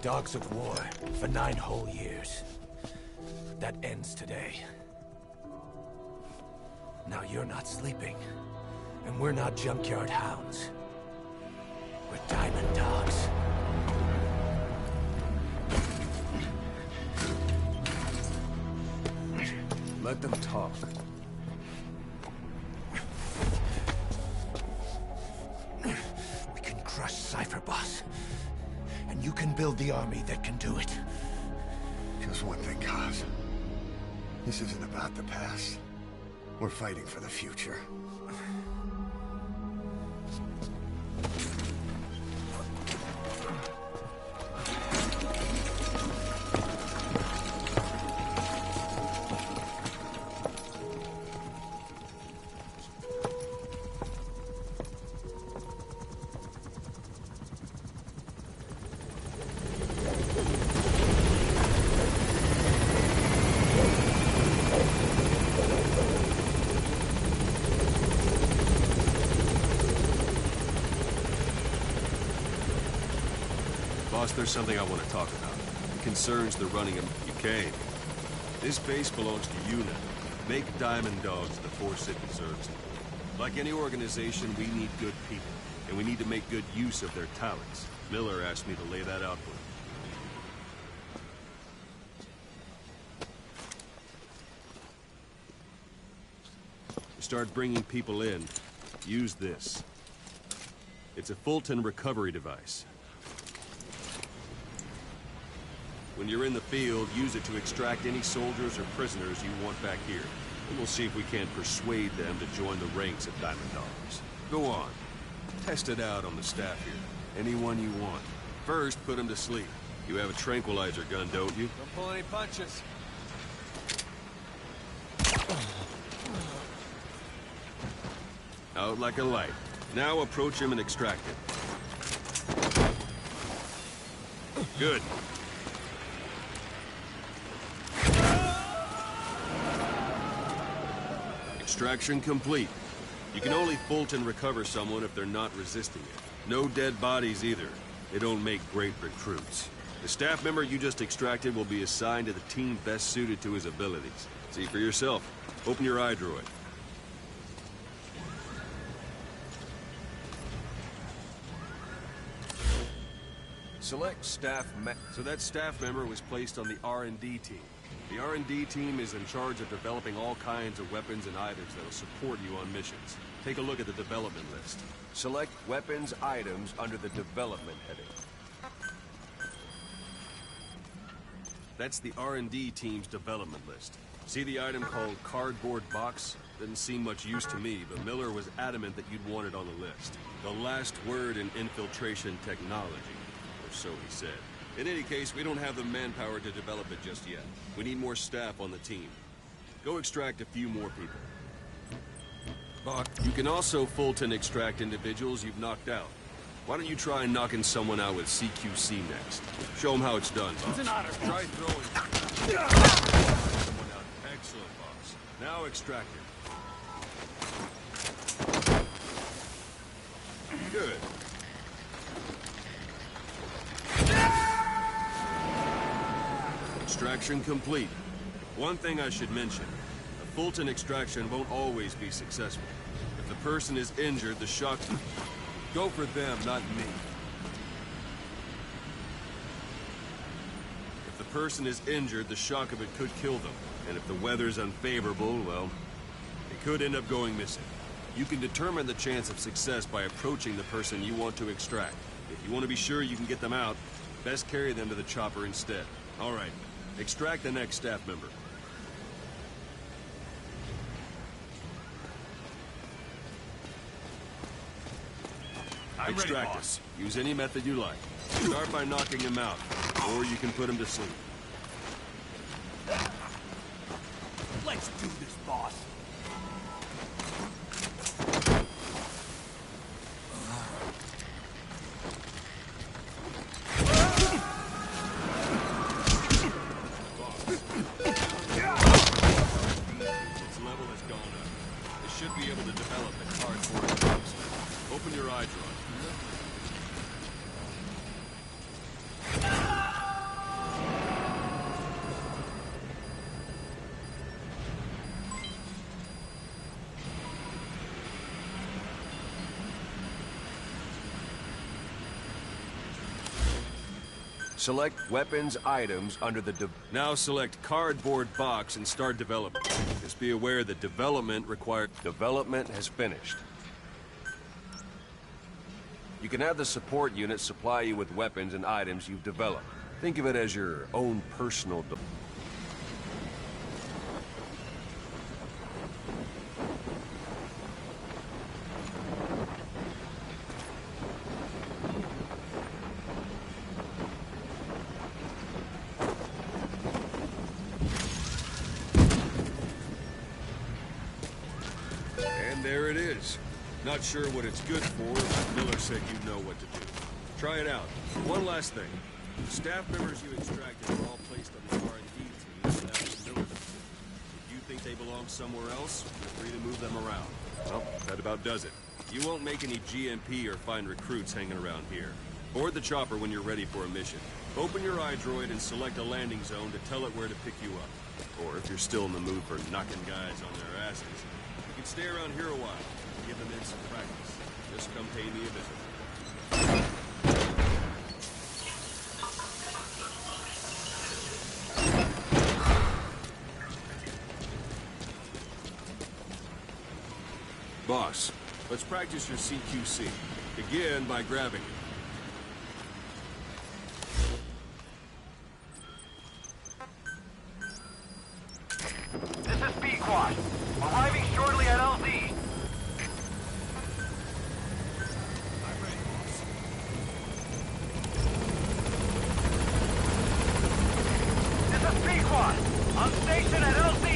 Dogs of war for 9 whole years. That ends today. Now you're not sleeping, and we're not junkyard hounds. We're diamond dogs. Let them talk. We can crush Cypher, boss. And you can build the army that can do it. Just one thing, Kaz. This isn't about the past. We're fighting for the future. Boss, there's something I want to talk about. It concerns the running of Duquesne. This base belongs to you now. Make Diamond Dogs the force it deserves. Like any organization, we need good people, and we need to make good use of their talents. Miller asked me to lay that out for you. start bringing people in, use this. It's a Fulton recovery device. When you're in the field, use it to extract any soldiers or prisoners you want back here. And we'll see if we can't persuade them to join the ranks of Diamond Dogs. Go on. Test it out on the staff here. Anyone you want. First, put them to sleep. You have a tranquilizer gun, don't you? Don't pull any punches. Out like a light. Now approach him and extract him. Good. Extraction complete. You can only Fulton recover someone if they're not resisting it. No dead bodies either. They don't make great recruits. The staff member you just extracted will be assigned to the team best suited to his abilities. See for yourself. Open your iDroid. Select staff So that staff member was placed on the R&D team. The R&D team is in charge of developing all kinds of weapons and items that will support you on missions. Take a look at the development list. Select weapons items under the development heading. That's the R&D team's development list. See the item called cardboard box? Didn't seem much use to me, but Miller was adamant that you'd want it on the list. The last word in infiltration technology, or so he said. In any case, we don't have the manpower to develop it just yet. We need more staff on the team. Go extract a few more people. Buck, you can also Fulton extract individuals you've knocked out. Why don't you try knocking someone out with CQC next? Show them how it's done, boss. It's an honor. Try throwing someone out. Excellent, boss. Now extract it. Good. Extraction complete. One thing I should mention. A Fulton extraction won't always be successful. If the person is injured, the shock... Go for them, not me. If the person is injured, the shock of it could kill them. And if the weather's unfavorable, well, it could end up going missing. You can determine the chance of success by approaching the person you want to extract. If you want to be sure you can get them out, best carry them to the chopper instead. All right. Extract the next staff member. Extract it. Use any method you like. Start by knocking him out, or you can put him to sleep. Let's do this, boss. Its level has gone up. It should be able to develop the cardboard box. Open your iDroid. Select weapons items under the Now select cardboard box and start development. Just be aware that development has finished. You can have the support unit supply you with weapons and items you've developed. Think of it as your own personal There it is. Not sure what it's good for, but Miller said you know what to do. Try it out. One last thing. Staff members you extracted are all placed on the R&D team without Miller. If you think they belong somewhere else, feel free to move them around. Well, that about does it. You won't make any GMP or find recruits hanging around here. Board the chopper when you're ready for a mission. Open your iDroid and select a landing zone to tell it where to pick you up. Or if you're still in the mood for knocking guys on their asses, you can stay around here a while. Give them in some practice. Just come pay me a visit. Boss, let's practice your CQC. Begin by grabbing it. This is Pequod. Arriving shortly at LZ. This is Pequod. On station at LZ.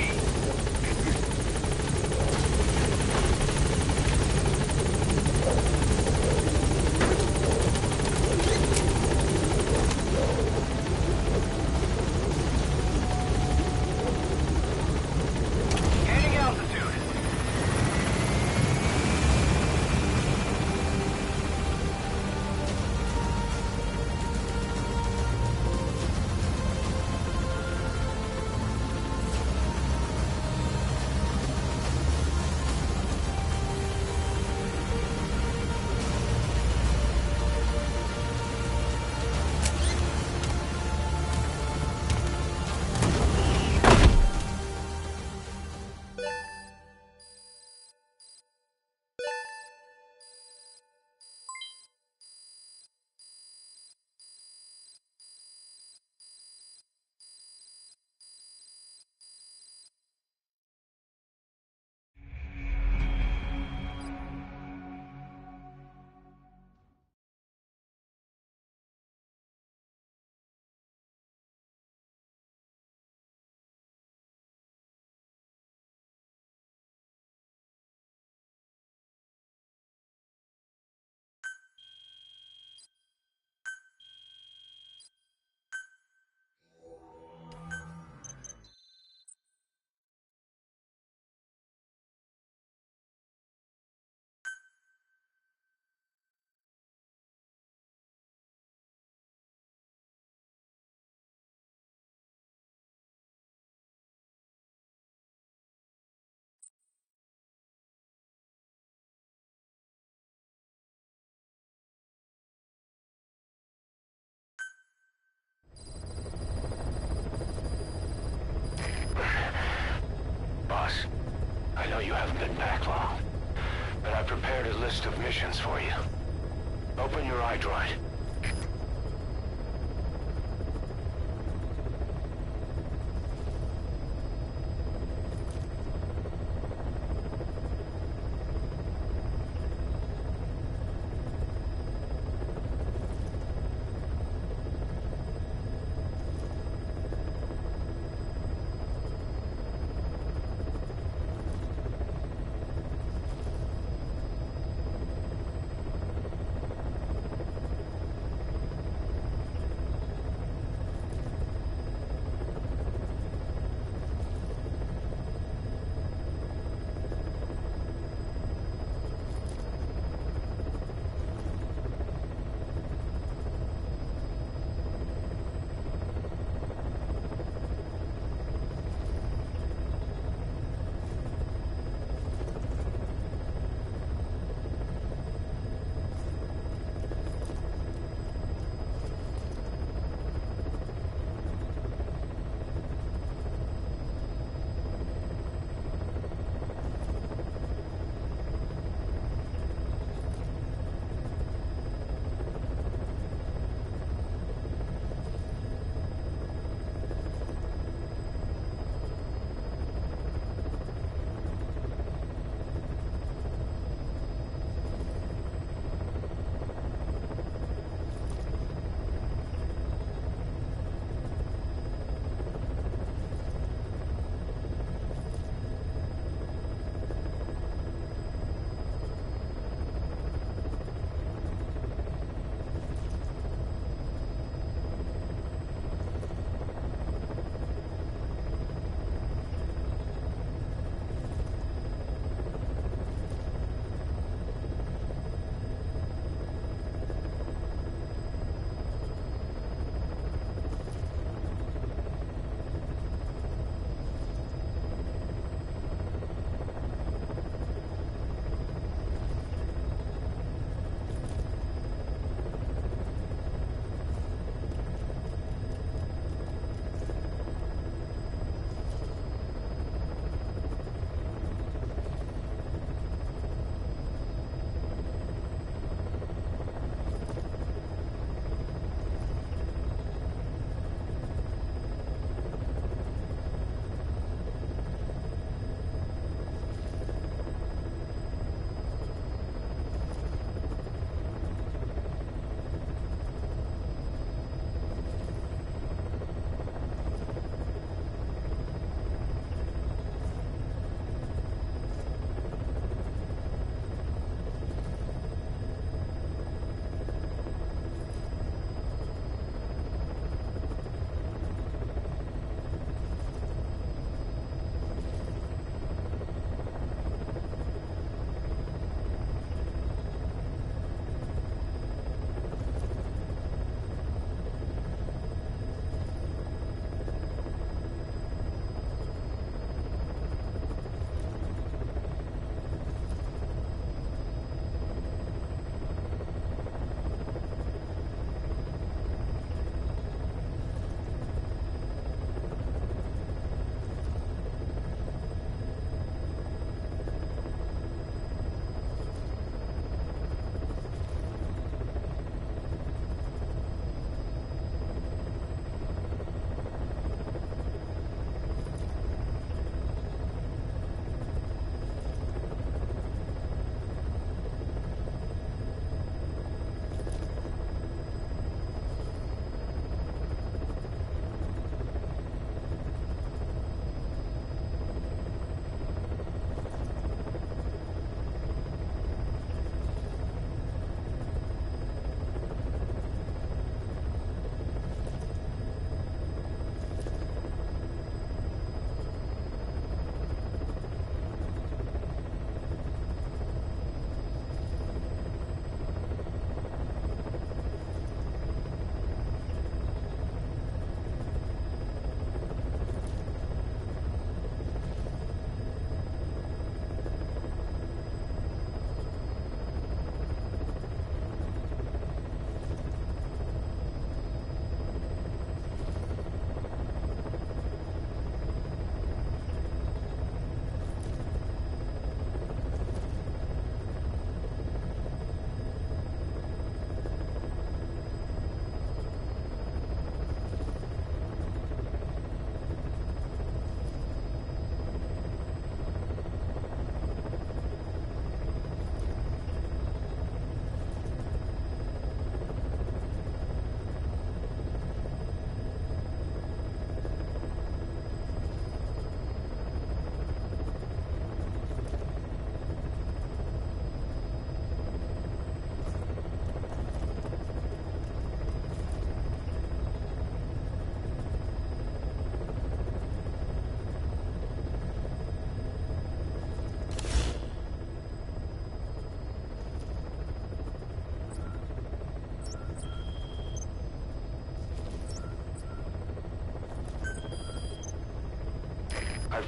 Boss, I know you haven't been back long, but I prepared a list of missions for you. Open your iDroid.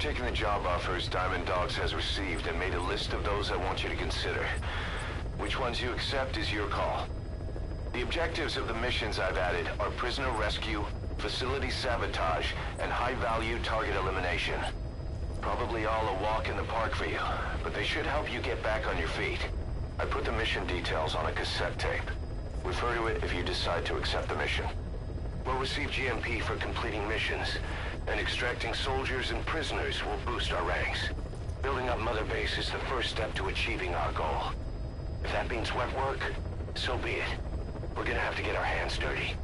taken the job offers Diamond Dogs has received and made a list of those I want you to consider. Which ones you accept is your call. The objectives of the missions I've added are prisoner rescue, facility sabotage, and high-value target elimination. Probably all a walk in the park for you, but they should help you get back on your feet. I put the mission details on a cassette tape. Refer to it if you decide to accept the mission. We'll receive GMP for completing missions, and extracting soldiers and prisoners will boost our ranks. Building up Mother Base is the first step to achieving our goal. If that means wet work, so be it. We're gonna have to get our hands dirty.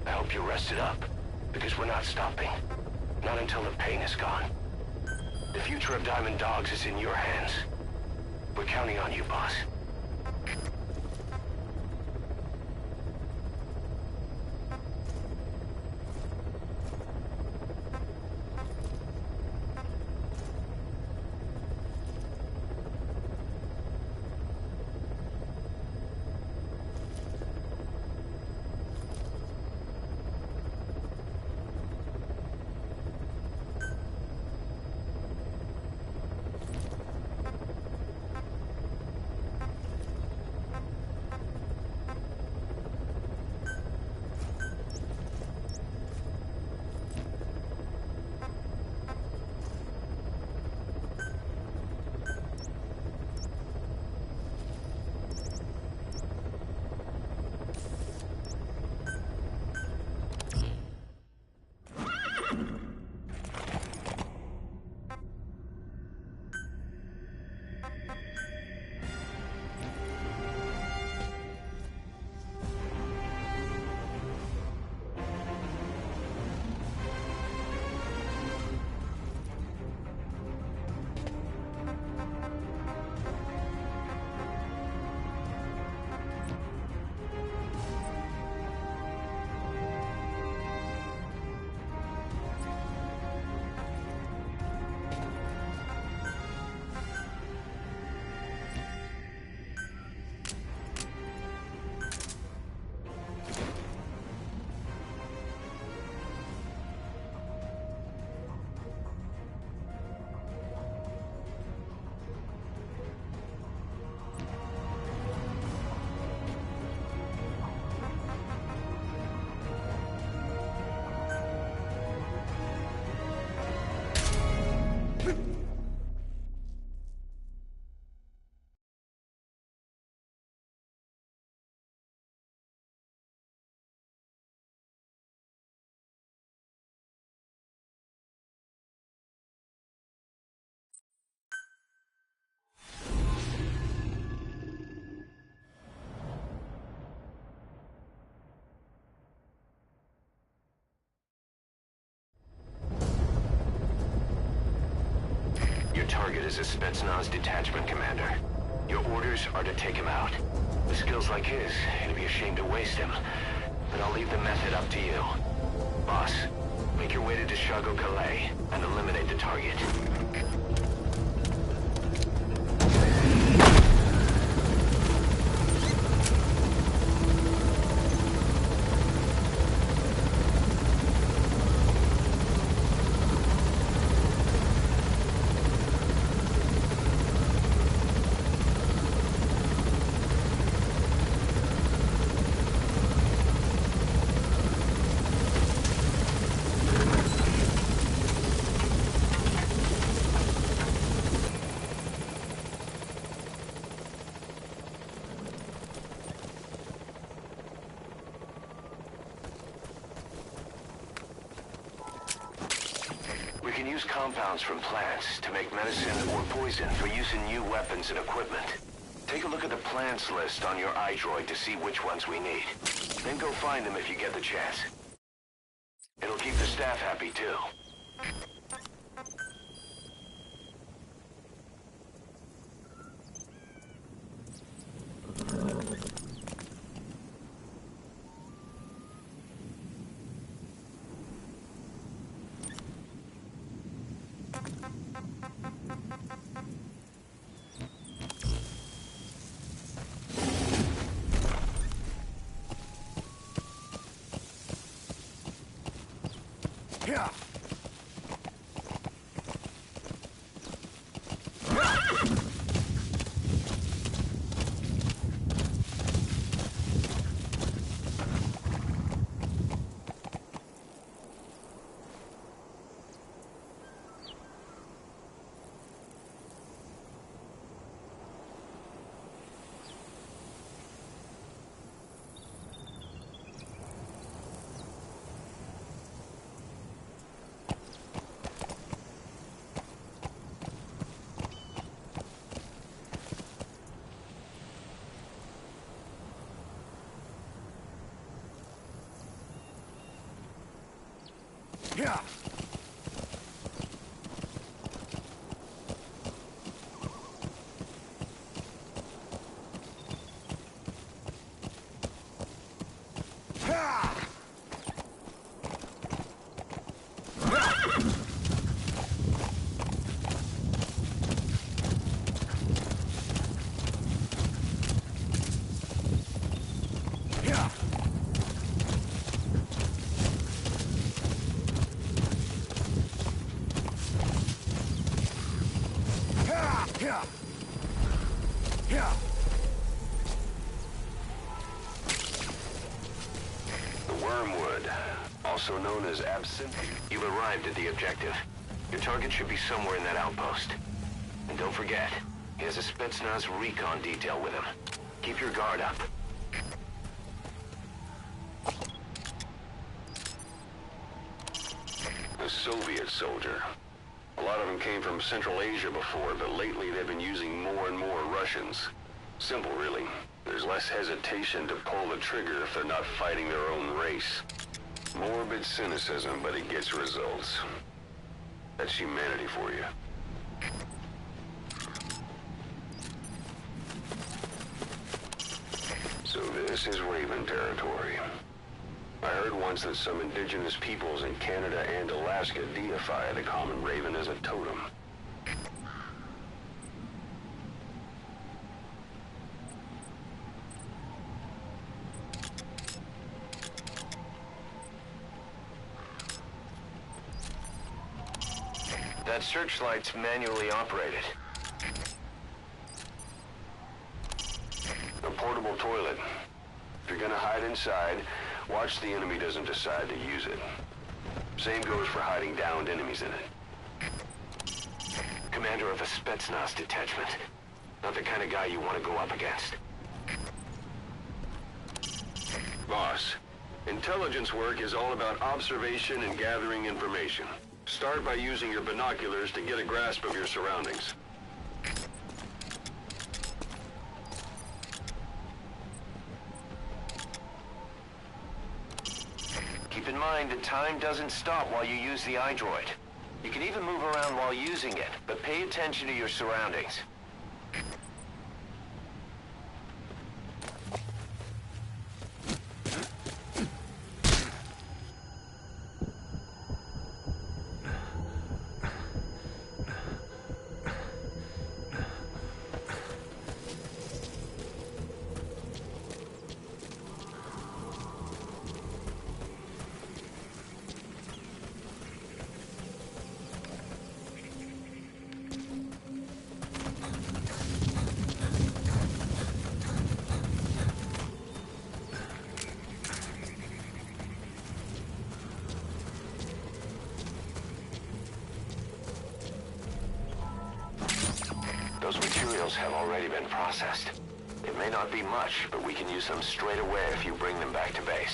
I hope you're rested up, because we're not stopping. Not until the pain is gone. The future of Diamond Dogs is in your hands. We're counting on you, boss. Target is a Spetsnaz detachment commander. Your orders are to take him out. With skills like his, it'd be a shame to waste him. But I'll leave the method up to you. Boss, make your way to Deshago Calais and eliminate the target. We can use compounds from plants to make medicine or poison for use in new weapons and equipment. Take a look at the plants list on your iDroid to see which ones we need. Then go find them if you get the chance. It'll keep the staff happy too. Yeah. Yeah. Also known as Absinthe. You've arrived at the objective. Your target should be somewhere in that outpost. And don't forget, he has a Spetsnaz recon detail with him. Keep your guard up. A Soviet soldier. A lot of them came from Central Asia before, but lately they've been using more and more Russians. Simple, really. There's less hesitation to pull the trigger if they're not fighting their own race. Morbid cynicism, but it gets results. That's humanity for you. So this is Raven territory. I heard once that some indigenous peoples in Canada and Alaska deify the common raven as a totem. That searchlight's manually operated. A portable toilet. If you're gonna hide inside, watch the enemy doesn't decide to use it. Same goes for hiding downed enemies in it. Commander of a Spetsnaz detachment. Not the kind of guy you want to go up against. Boss, intelligence work is all about observation and gathering information. Start by using your binoculars to get a grasp of your surroundings. Keep in mind that time doesn't stop while you use the iDroid. You can even move around while using it, but pay attention to your surroundings. Those materials have already been processed. It may not be much, but we can use them straight away if you bring them back to base.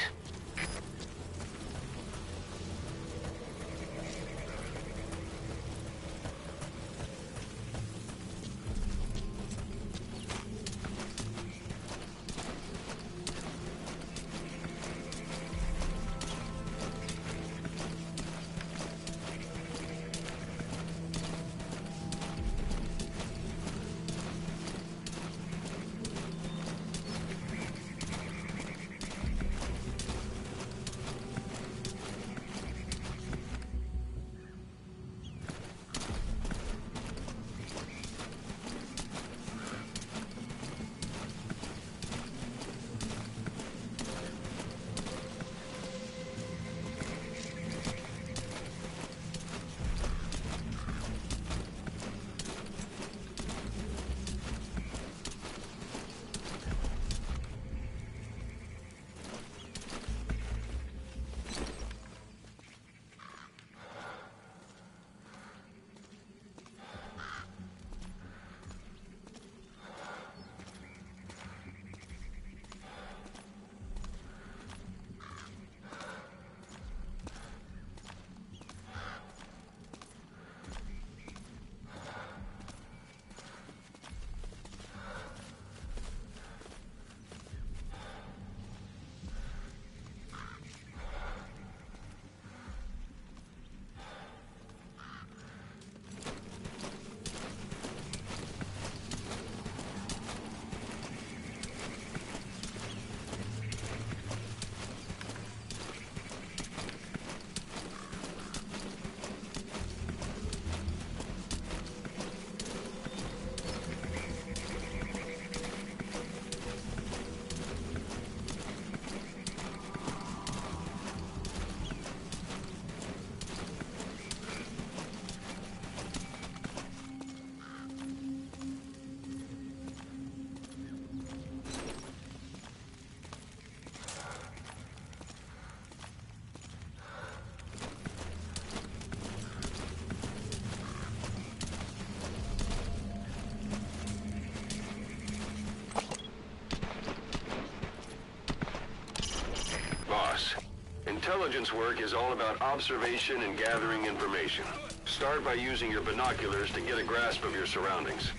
reconnaissance work is all about observation and gathering information. Start by using your binoculars to get a grasp of your surroundings.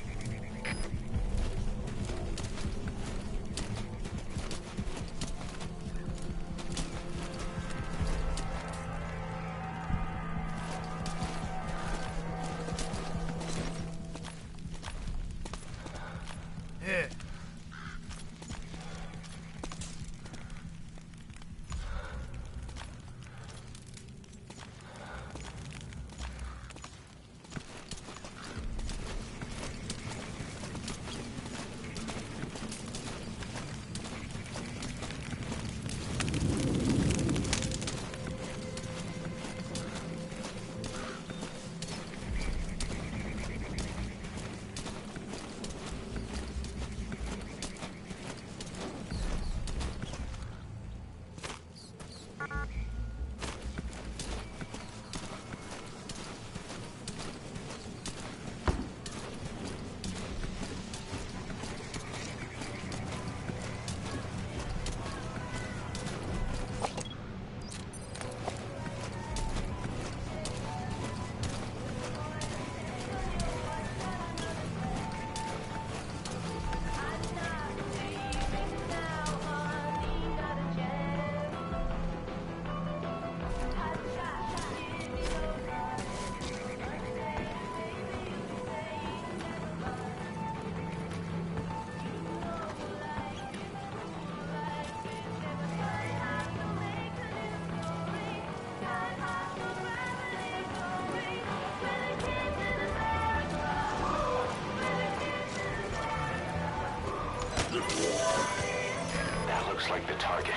That looks like the target.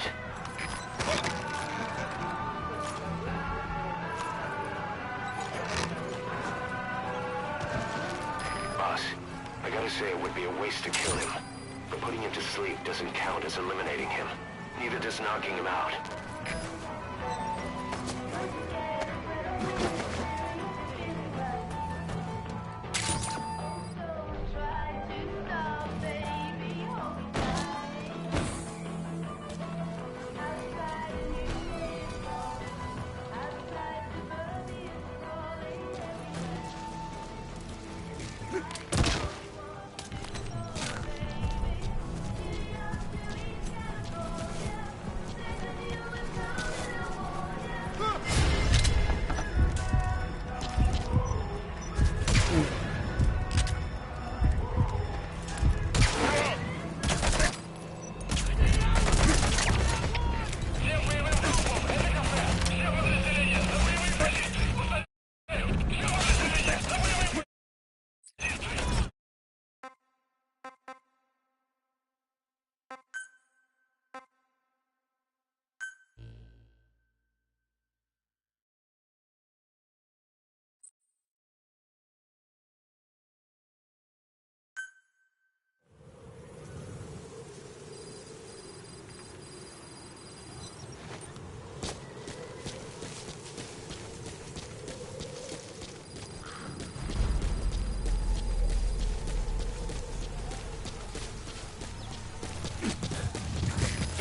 Boss, I gotta say it would be a waste to kill him. But putting him to sleep doesn't count as eliminating him. Neither does knocking him out.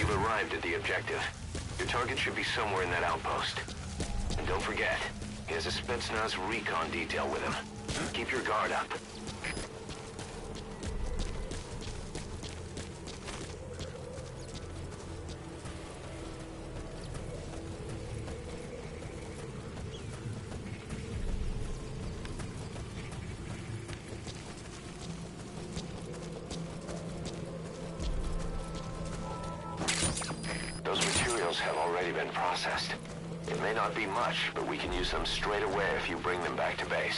Arrived at the objective. Your target should be somewhere in that outpost. And don't forget, he has a Spetsnaz recon detail with him. Keep your guard up. Those materials have already been processed. It may not be much, but we can use them straight away if you bring them back to base.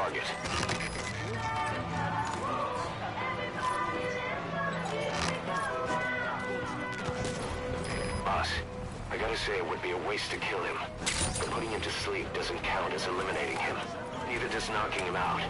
target. Boss, I gotta say it would be a waste to kill him. But putting him to sleep doesn't count as eliminating him. Neither does knocking him out.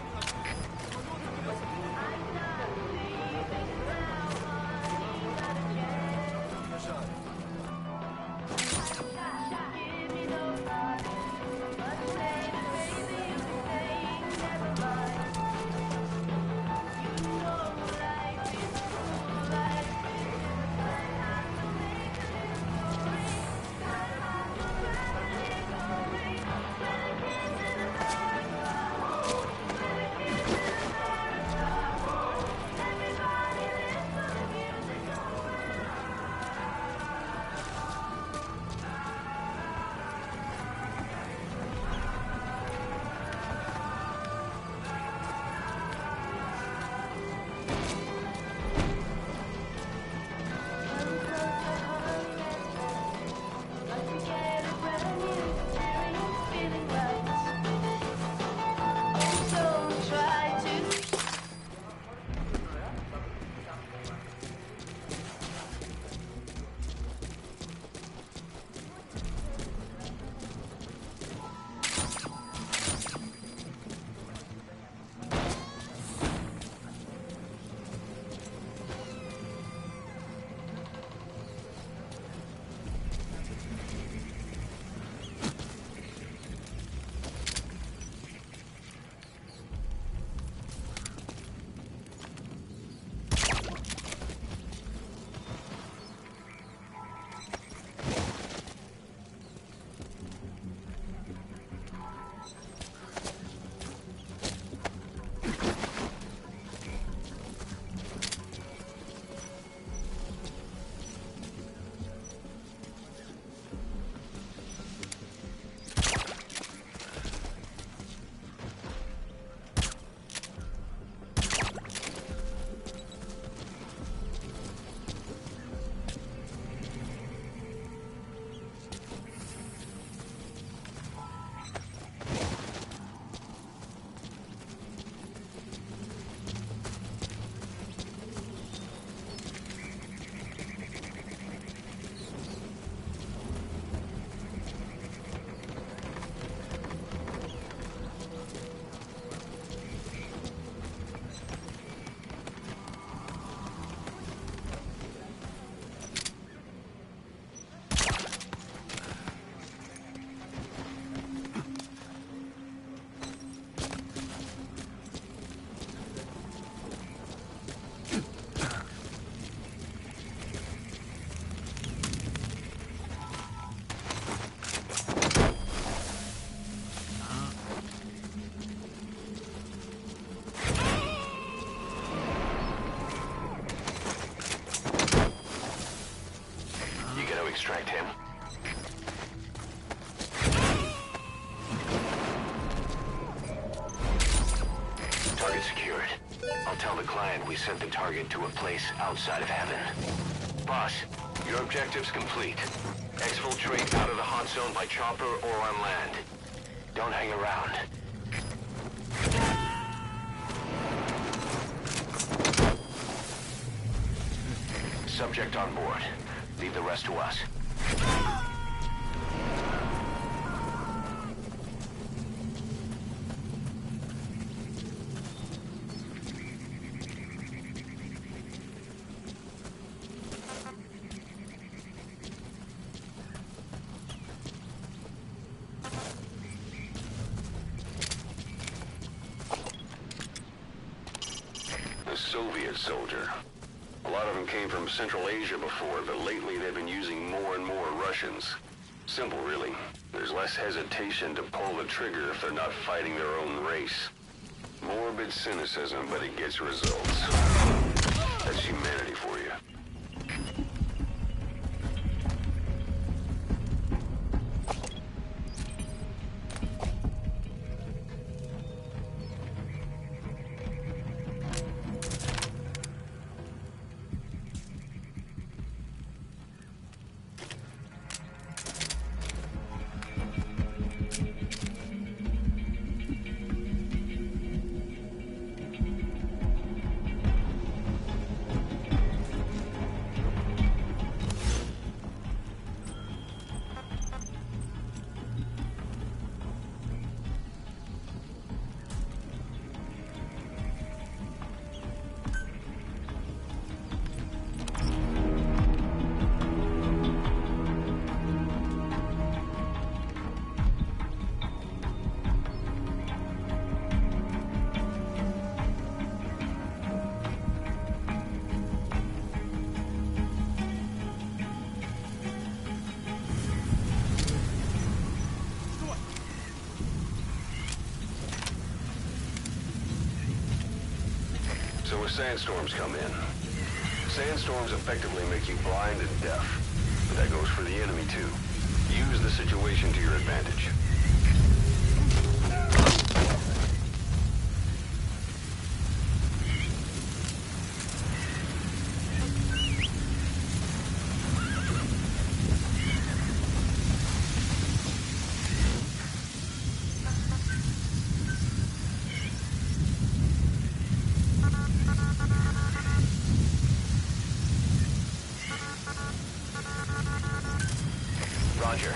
Extract him. Target secured. I'll tell the client we sent the target to a place outside of heaven. Boss, your objective's complete. Exfiltrate out of the hot zone by chopper or on land. Don't hang around. Subject on board. Leave the rest to us. The Soviet soldier. A lot of them came from Central Asia before, but lately they've been using more and more Russians. Simple, really. There's less hesitation to pull the trigger if they're not fighting their own race. Morbid cynicism, but it gets results. That's humanity for you. So if sandstorms come in, sandstorms effectively make you blind and deaf. But that goes for the enemy too. Use the situation to your advantage. Roger.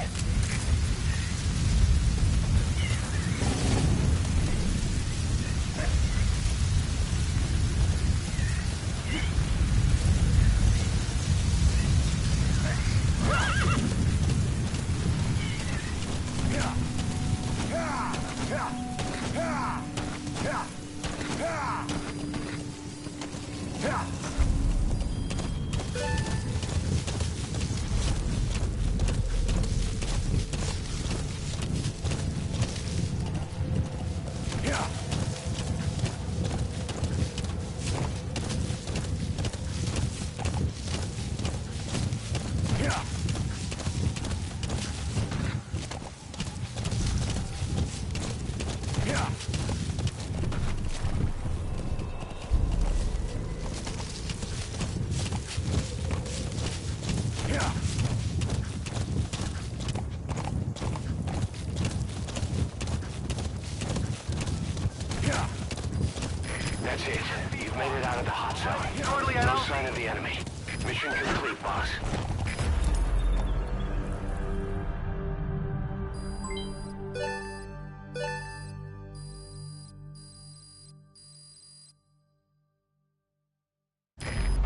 That's it. You've made it out of the hot zone. Shortly, No sign of the enemy. Mission complete, boss.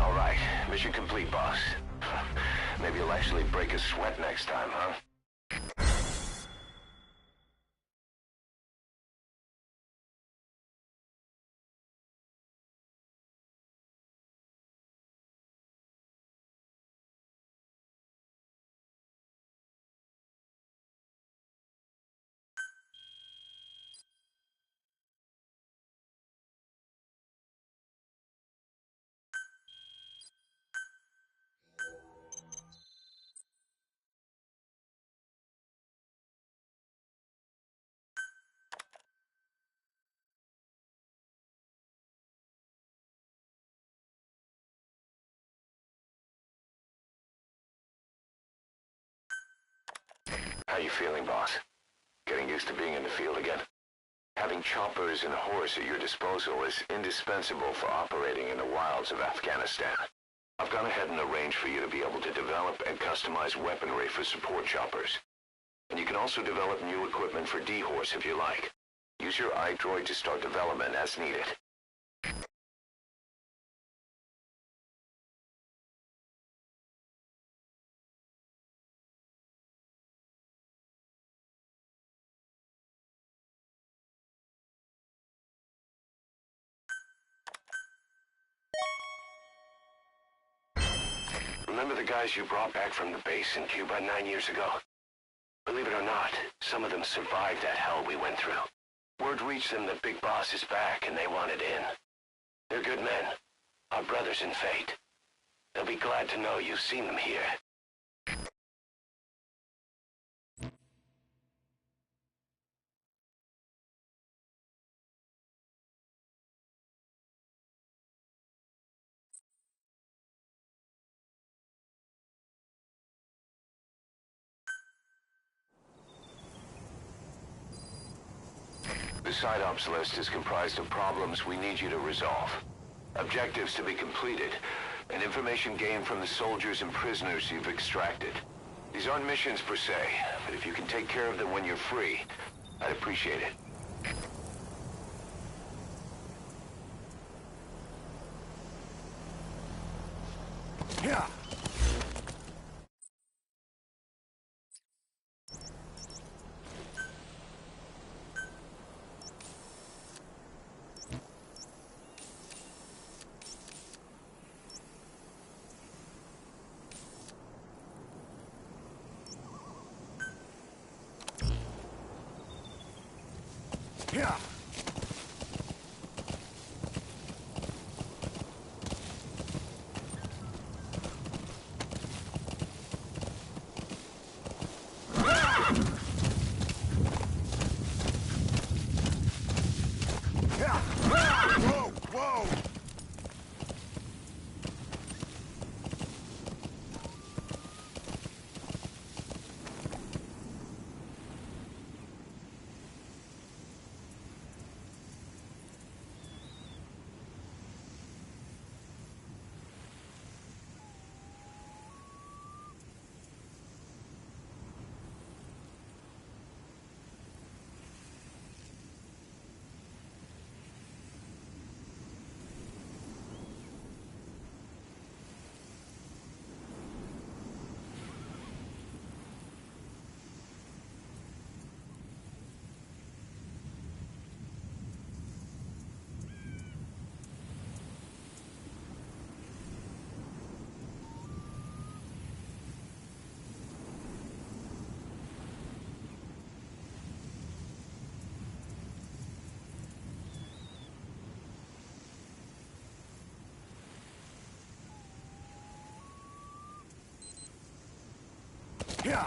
All right. Mission complete, boss. Maybe you'll actually break a sweat next time, huh? How you feeling, boss? Getting used to being in the field again? Having choppers and a horse at your disposal is indispensable for operating in the wilds of Afghanistan. I've gone ahead and arranged for you to be able to develop and customize weaponry for support choppers. And you can also develop new equipment for D-Horse if you like. Use your iDroid to start development as needed. Remember the guys you brought back from the base in Cuba 9 years ago? Believe it or not, some of them survived that hell we went through. Word reached them that Big Boss is back and they wanted in. They're good men, our brothers in fate. They'll be glad to know you've seen them here. The side ops list is comprised of problems we need you to resolve. Objectives to be completed, and information gained from the soldiers and prisoners you've extracted. These aren't missions per se, but if you can take care of them when you're free, I'd appreciate it. Yeah. Yeah. Yeah.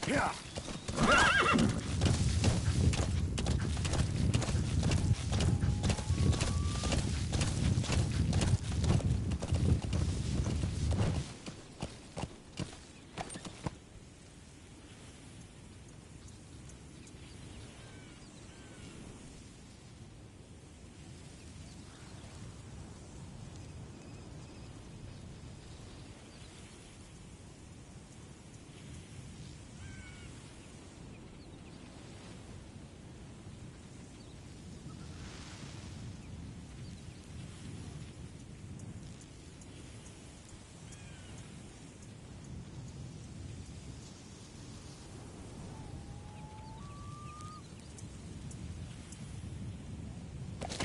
Yeah.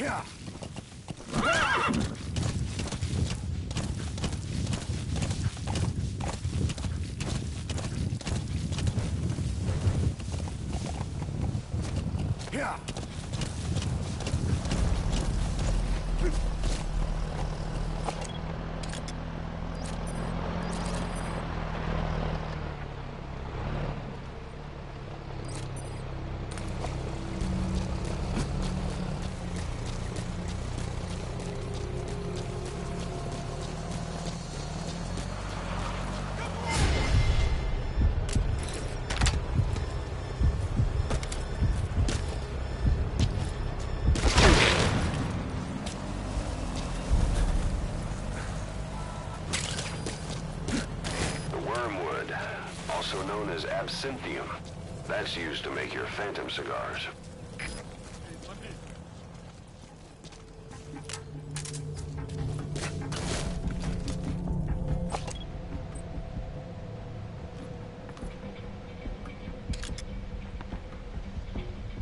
Yeah. Yeah. Also known as absinthium. That's used to make your phantom cigars.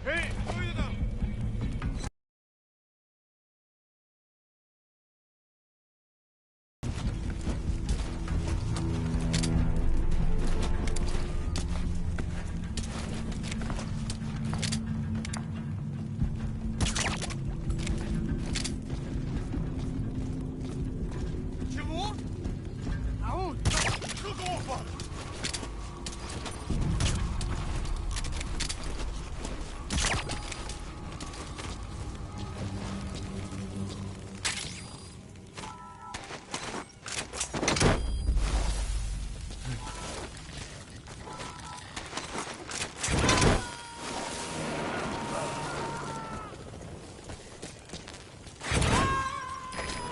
Hey, who are you now? Чего? Ау! Что за опа?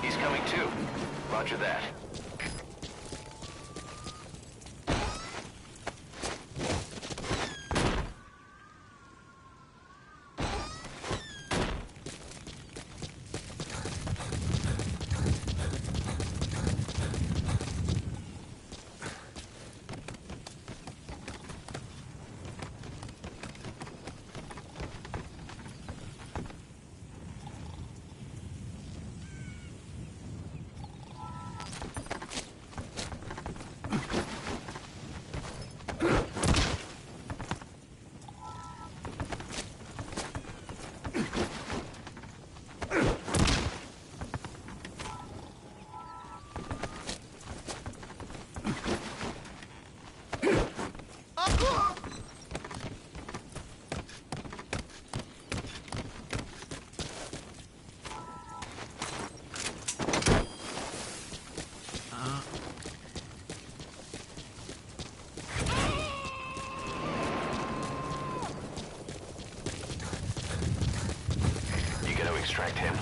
He's coming too. Roger that. You gotta extract him.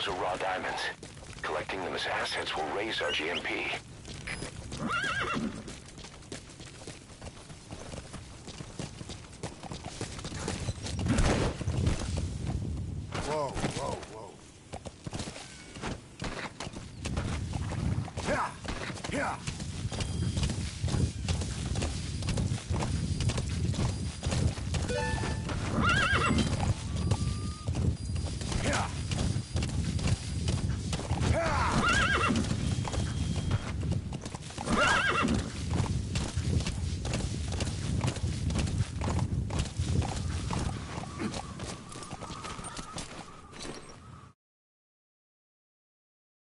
Those are raw diamonds. Collecting them as assets will raise our GMP. Whoa, whoa.